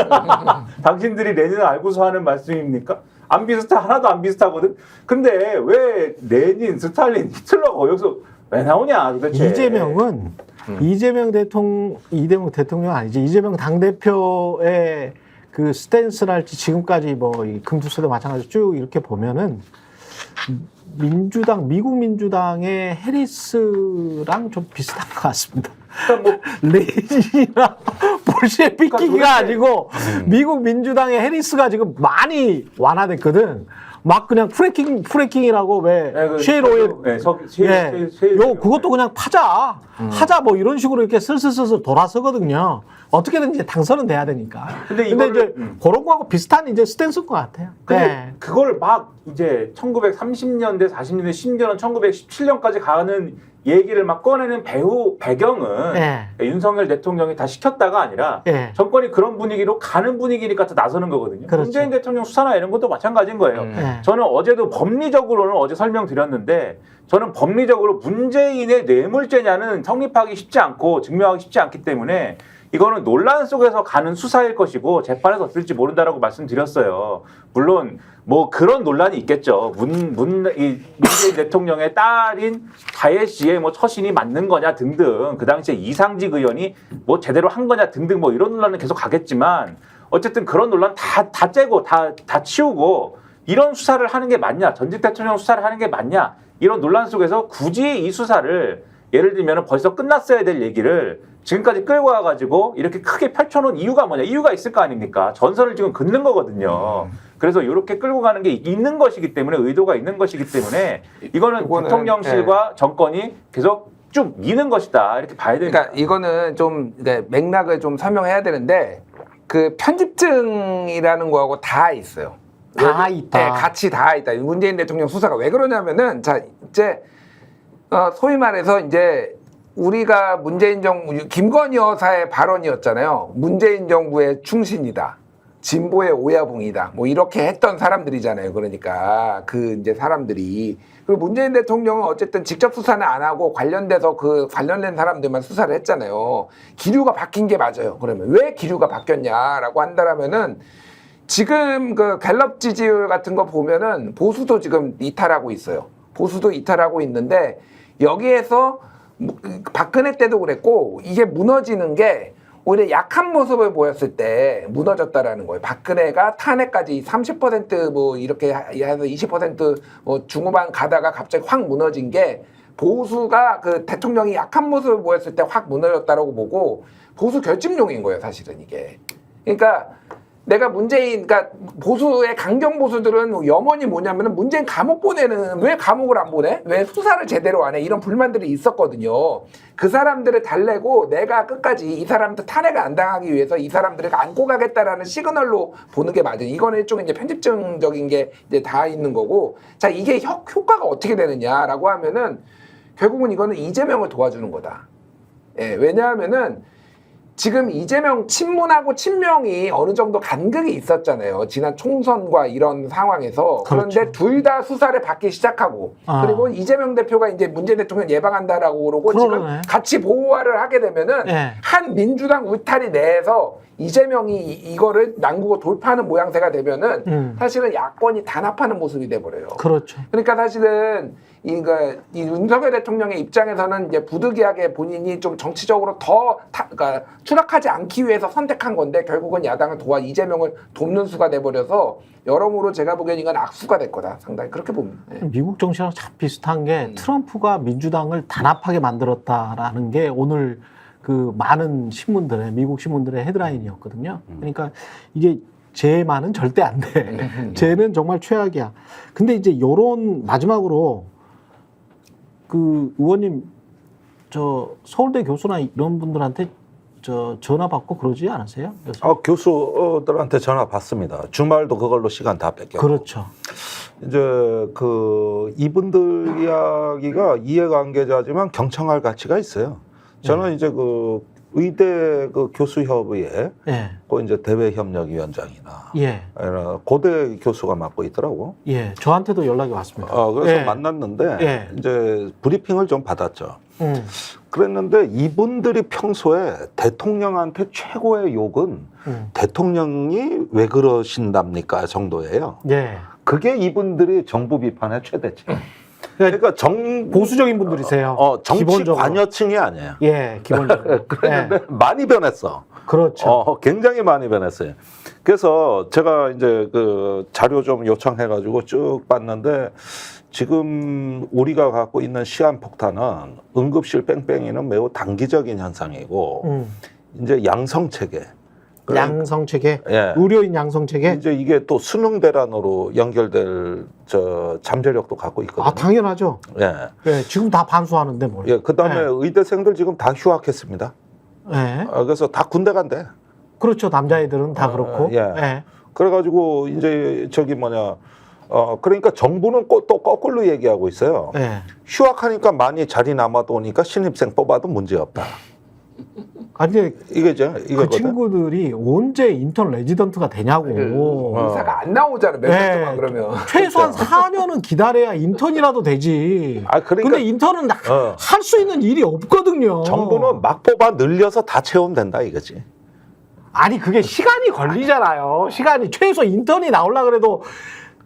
당신들이 레닌을 알고서 하는 말씀입니까? 안 비슷해. 하나도 안 비슷하거든. 근데 왜 레닌, 스탈린, 히틀러가 여기서 왜 나오냐 도대체. 이재명은 이재명 대통령 아니지. 이재명 당대표의 그 스탠스랄지 지금까지 뭐 이 금투세도 마찬가지로 쭉 이렇게 보면은 미국 민주당의 해리스랑 좀 비슷한 것 같습니다. 뭐 레진이나 볼셰비키가 그러니까 아니고 미국 민주당의 해리스가 지금 많이 완화됐거든. 막 그냥 프래킹이라고 왜 쉐일 오일 요 그것도 그냥 파자 하자 뭐 이런 식으로 이렇게 슬슬슬슬 돌아서거든요. 어떻게든지 당선은 돼야 되니까. 근데 이제 그런 거하고 비슷한 이제 스탠스인 것 같아요. 근데 그걸 막 이제 1930년대, 40년대, 심지어는 1917년까지 가는 얘기를 막 꺼내는 배경은 윤석열 대통령이 다 시켰다가 아니라 정권이 그런 분위기로 가는 분위기니까 또 나서는 거거든요. 그렇죠. 문재인 대통령 수사나 이런 것도 마찬가지인 거예요. 저는 어제도 법리적으로는 어제 설명드렸는데 저는 법리적으로 문재인의 뇌물죄냐는 성립하기 쉽지 않고 증명하기 쉽지 않기 때문에 이거는 논란 속에서 가는 수사일 것이고 재판에서 어떨지 모른다라고 말씀드렸어요. 물론 뭐 그런 논란이 있겠죠. 문재인 대통령의 딸인 가예 씨의 뭐 처신이 맞는 거냐 등등 그 당시에 이상직 의원이 뭐 제대로 한 거냐 등등 뭐 이런 논란은 계속 가겠지만 어쨌든 그런 논란 다 째고 다 치우고 이런 수사를 하는 게 맞냐 전직 대통령 수사를 하는 게 맞냐 이런 논란 속에서 굳이 이 수사를 예를 들면 벌써 끝났어야 될 얘기를 지금까지 끌고 와가지고 이렇게 크게 펼쳐놓은 이유가 뭐냐? 이유가 있을 거 아닙니까? 전선을 지금 긋는 거거든요. 그래서 이렇게 끌고 가는 게 있는 것이기 때문에 의도가 있는 것이기 때문에 이거는 대통령실과 정권이 계속 쭉 미는 것이다. 이렇게 봐야 됩니다. 그러니까 이거는 좀 맥락을 좀 설명해야 되는데 그 편집증이라는 거하고 다 있어요. 다 있다. 네, 같이 다 있다. 문재인 대통령 수사가 왜 그러냐면은 자 이제 소위 말해서 이제 우리가 문재인 정부 김건희 여사의 발언이었잖아요. 문재인 정부의 충신이다. 진보의 오야붕이다. 뭐 이렇게 했던 사람들이잖아요. 그러니까 그 이제 사람들이 그리고 문재인 대통령은 어쨌든 직접 수사는 안 하고 관련돼서 그 관련된 사람들만 수사를 했잖아요. 기류가 바뀐 게 맞아요. 그러면 왜 기류가 바뀌었냐라고 한다라면은 지금 그 갤럽 지지율 같은 거 보면은 보수도 지금 이탈하고 있어요. 보수도 이탈하고 있는데 여기에서 박근혜 때도 그랬고 이게 무너지는 게 오히려 약한 모습을 보였을 때 무너졌다라는 거예요. 박근혜가 탄핵까지 30% 이렇게 해서 20% 중후반 가다가 갑자기 확 무너진 게 보수가 그 대통령이 약한 모습을 보였을 때 확 무너졌다라고 보고 보수 결집용인 거예요, 사실은 이게. 그러니까 내가 그러니까 보수의 강경 보수들은 염원이 뭐냐면은 문재인 감옥 보내는 왜 감옥을 안 보내? 왜 수사를 제대로 안 해? 이런 불만들이 있었거든요. 그 사람들을 달래고 내가 끝까지 이 사람들 탄핵을 안 당하기 위해서 이 사람들을 안고 가겠다라는 시그널로 보는 게 맞아요. 이거는 일종의 이제 편집증적인 게 이제 다 있는 거고. 자, 이게 효과가 어떻게 되느냐라고 하면은 결국은 이거는 이재명을 도와주는 거다. 예, 왜냐하면은 지금 이재명 친문하고 친명이 어느 정도 간극이 있었잖아요. 지난 총선과 이런 상황에서. 그런데 그렇죠. 둘 다 수사를 받기 시작하고 그리고 이재명 대표가 이제 문재인 대통령 예방한다라고 그러고 지금 같이 보호화를 하게 되면은 한 민주당 울타리 내에서 이재명이 이거를 난구고 돌파하는 모양새가 되면은 사실은 야권이 단합하는 모습이 돼버려요. 그렇죠. 그러니까 사실은 이 윤석열 대통령의 입장에서는 이제 부득이하게 본인이 좀 정치적으로 더 그러니까 추락하지 않기 위해서 선택한 건데 결국은 야당을 이재명을 돕는 수가 돼버려서 여러모로 제가 보기엔 이건 악수가 될 거다. 상당히 그렇게 봅니다. 예. 미국 정치랑 참 비슷한 게 트럼프가 민주당을 단합하게 만들었다라는 게 오늘 그 많은 신문들의 미국 신문들의 헤드라인이었거든요. 그러니까 이게 쟤만은 절대 안 돼. 쟤는 정말 최악이야. 근데 이제 요런 마지막으로 그 의원님 저 서울대 교수나 이런 분들한테 저 전화 받고 그러지 않으세요? 교수들한테 전화 받습니다. 주말도 그걸로 시간 다 뺏겨. 그렇죠. 이제 그 이분들 이야기가 이해관계자지만 경청할 가치가 있어요. 저는 이제 그 의대 그 교수협의회 그 이제 대외협력위원장이나 고대 교수가 맡고 있더라고. 저한테도 연락이 왔습니다. 그래서 만났는데 이제 브리핑을 좀 받았죠. 그랬는데 이분들이 평소에 대통령한테 최고의 욕은 대통령이 왜 그러신답니까 정도예요. 그게 이분들이 정부 비판의 최대치. 그러니까 보수적인 분들이세요. 정치 기본적으로. 관여층이 아니에요. 예, 기본적으로. 그랬는데 예, 많이 변했어. 그렇죠. 굉장히 많이 변했어요. 그래서 제가 이제 그 자료 좀 요청해가지고 쭉 봤는데 지금 우리가 갖고 있는 시한폭탄은 응급실 뺑뺑이는 매우 단기적인 현상이고 이제 양성체계. 양성체계, 예. 의료인 양성체계. 이제 이게 또 수능 대란으로 연결될 잠재력도 갖고 있거든요. 아, 당연하죠. 예. 예, 지금 다 반수하는데 뭘. 예. 그다음에 예. 의대생들 지금 다 휴학했습니다. 예. 그래서 다 군대 간대. 그렇죠. 남자애들은 다 그렇고. 예. 예. 그래가지고 이제 그러니까 정부는 또 거꾸로 얘기하고 있어요. 예. 휴학하니까 많이 자리 남아도 오니까 신입생 뽑아도 문제 없다. 아니, 근데 이거죠. 그 이거거든. 친구들이 언제 인턴 레지던트가 되냐고. 의사가 안 나오잖아. 몇 년 동안 그러면. 최소한 4년은 기다려야 인턴이라도 되지. 그러니까 근데 인턴은 할 수 있는 일이 없거든요. 정부는 막 뽑아 늘려서 다 채우면 된다 이거지. 아니, 그게 시간이 걸리잖아요. 시간이 최소 인턴이 나오려고 그래도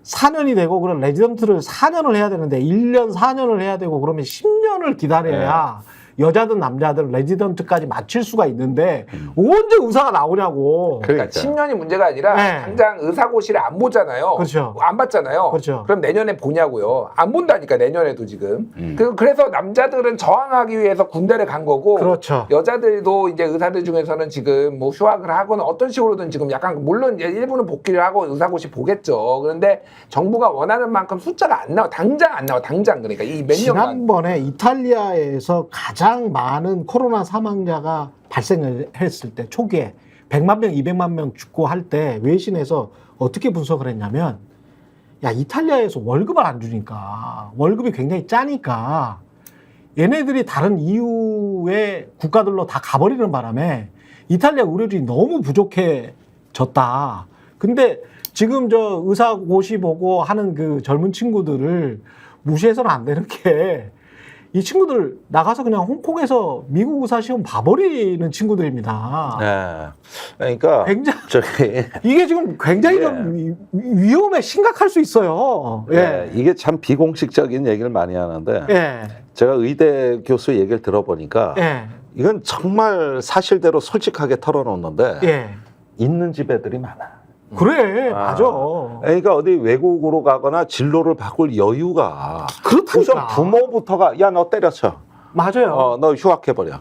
4년이 되고 그런 레지던트를 4년을 해야 되는데 1년 4년을 해야 되고 그러면 10년을 기다려야 여자든 남자든 레지던트까지 마칠 수가 있는데 언제 의사가 나오냐고. 그러니까 10년이 문제가 아니라 네. 당장 의사고시를 안 보잖아요. 그렇죠. 안 봤잖아요. 그렇죠. 그럼 내년에 보냐고요. 안 본다니까 내년에도 지금. 그래서 남자들은 저항하기 위해서 군대를 간 거고 그렇죠. 여자들도 이제 의사들 중에서는 지금 뭐 휴학을 하거나 어떤 식으로든 지금 약간 물론 이제 일부는 복귀를 하고 의사고시 보겠죠. 그런데 정부가 원하는 만큼 숫자가 안 나와. 당장 안 나와. 당장 그러니까 이 몇 년간. 지난번에 이탈리아에서 가장 많은 코로나 사망자가 발생을 했을 때 초기에 100만 명, 200만 명 죽고 할 때 외신에서 어떻게 분석을 했냐면 야, 이탈리아에서 월급을 안 주니까 월급이 굉장히 짜니까 얘네들이 다른 EU의 국가들로 다 가버리는 바람에 이탈리아 의료진이 너무 부족해졌다. 근데 지금 저 의사고시 보고 하는 그 젊은 친구들을 무시해서는 안 되는 게 이 친구들 나가서 그냥 홍콩에서 미국 의사 시험 봐버리는 친구들입니다. 네. 그러니까 굉장히 저기 이게 지금 굉장히 좀 위험해 심각할 수 있어요. 예. 이게 참 비공식적인 얘기를 많이 하는데 예. 제가 의대 교수 얘기를 들어보니까 예. 이건 정말 사실대로 솔직하게 털어놓는데 예. 있는 집 애들이 많아. 그래, 맞아. 그러니까 어디 외국으로 가거나 진로를 바꿀 여유가 그렇다니까. 우선 부모부터가 야, 너 때려쳐. 맞아요. 너 휴학해버려.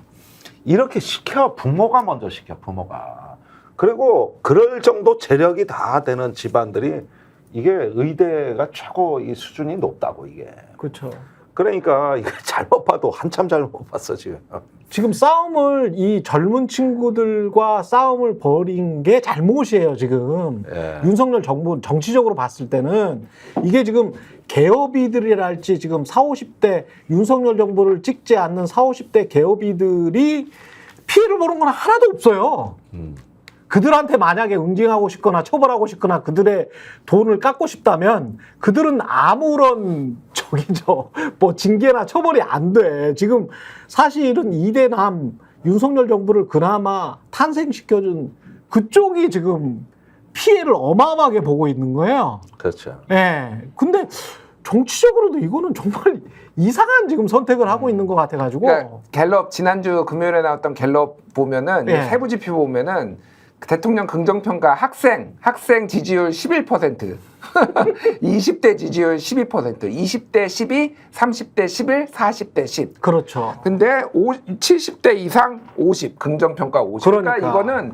이렇게 시켜. 부모가 먼저 시켜. 부모가. 그리고 그럴 정도 재력이 다 되는 집안들이 이게 의대가 최고 이 수준이 높다고 이게. 그렇죠. 그러니까 이거 잘못 봐도 한참 잘못 봤어 지금. 지금 싸움을 이 젊은 친구들과 싸움을 벌인 게 잘못이에요 지금. 예. 윤석열 정부 정치적으로 봤을 때는 이게 지금 개업이들이랄지 지금 40, 50대 윤석열 정부를 찍지 않는 40, 50대 개업이들이 피해를 보는 건 하나도 없어요. 그들한테 만약에 응징하고 싶거나 처벌하고 싶거나 그들의 돈을 깎고 싶다면 그들은 아무런 뭐 징계나 처벌이 안 돼. 지금 사실은 이대남 윤석열 정부를 그나마 탄생시켜준 그쪽이 지금 피해를 어마어마하게 보고 있는 거예요. 그렇죠. 예. 근데 정치적으로도 이거는 정말 이상한 지금 선택을 하고 있는 것 같아가지고. 그러니까 갤럽 지난주 금요일에 나왔던 갤럽 보면은 예. 세부 지표 보면은 대통령 긍정평가 학생 지지율 11%, 20대 지지율 12%, 20대 12, 30대 11, 40대 10. 그렇죠. 근데 70대 이상 50, 긍정평가 50. 그러니까 이거는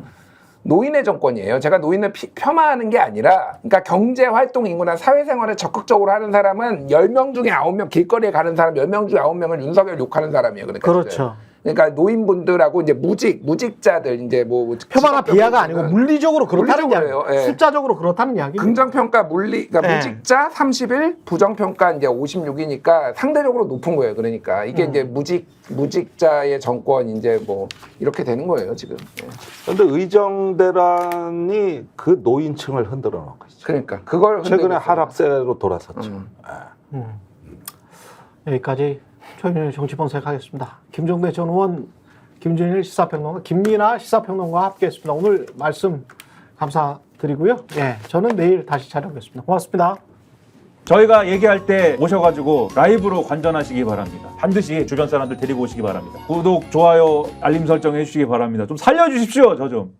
노인의 정권이에요. 제가 노인을 폄하하는 게 아니라, 그러니까 경제활동 인구나 사회생활을 적극적으로 하는 사람은 10명 중에 9명, 길거리에 가는 사람 10명 중에 9명을 윤석열 욕하는 사람이에요. 그러니까 그렇죠. 그러니까 노인분들하고 이제 무직자들 이제 뭐 폄하나 비하가 아니고 물리적으로 그렇다는 물리적으로요. 이야기. 예. 숫자적으로 그렇다는 이야기. 긍정평가 그러니까 예. 무직자 31, 부정평가 이제 56이니까 상대적으로 높은 거예요. 그러니까 이게 이제 무직자의 정권 이제 뭐 이렇게 되는 거예요 지금. 그런데 의정대란이 그 노인층을 흔들어 놓고 있죠. 그러니까 그걸 최근에 하락세로 돌아섰죠. 여기까지 최민희 정치본색 하겠습니다. 김종대 전 의원, 김준일 시사평론가, 김민아 시사평론가와 함께했습니다. 오늘 말씀 감사드리고요. 예, 저는 내일 다시 찾아오겠습니다. 고맙습니다. 저희가 얘기할 때 오셔가지고 라이브로 관전하시기 바랍니다. 반드시 주변 사람들 데리고 오시기 바랍니다. 구독, 좋아요, 알림 설정 해주시기 바랍니다. 좀 살려주십시오, 저 좀.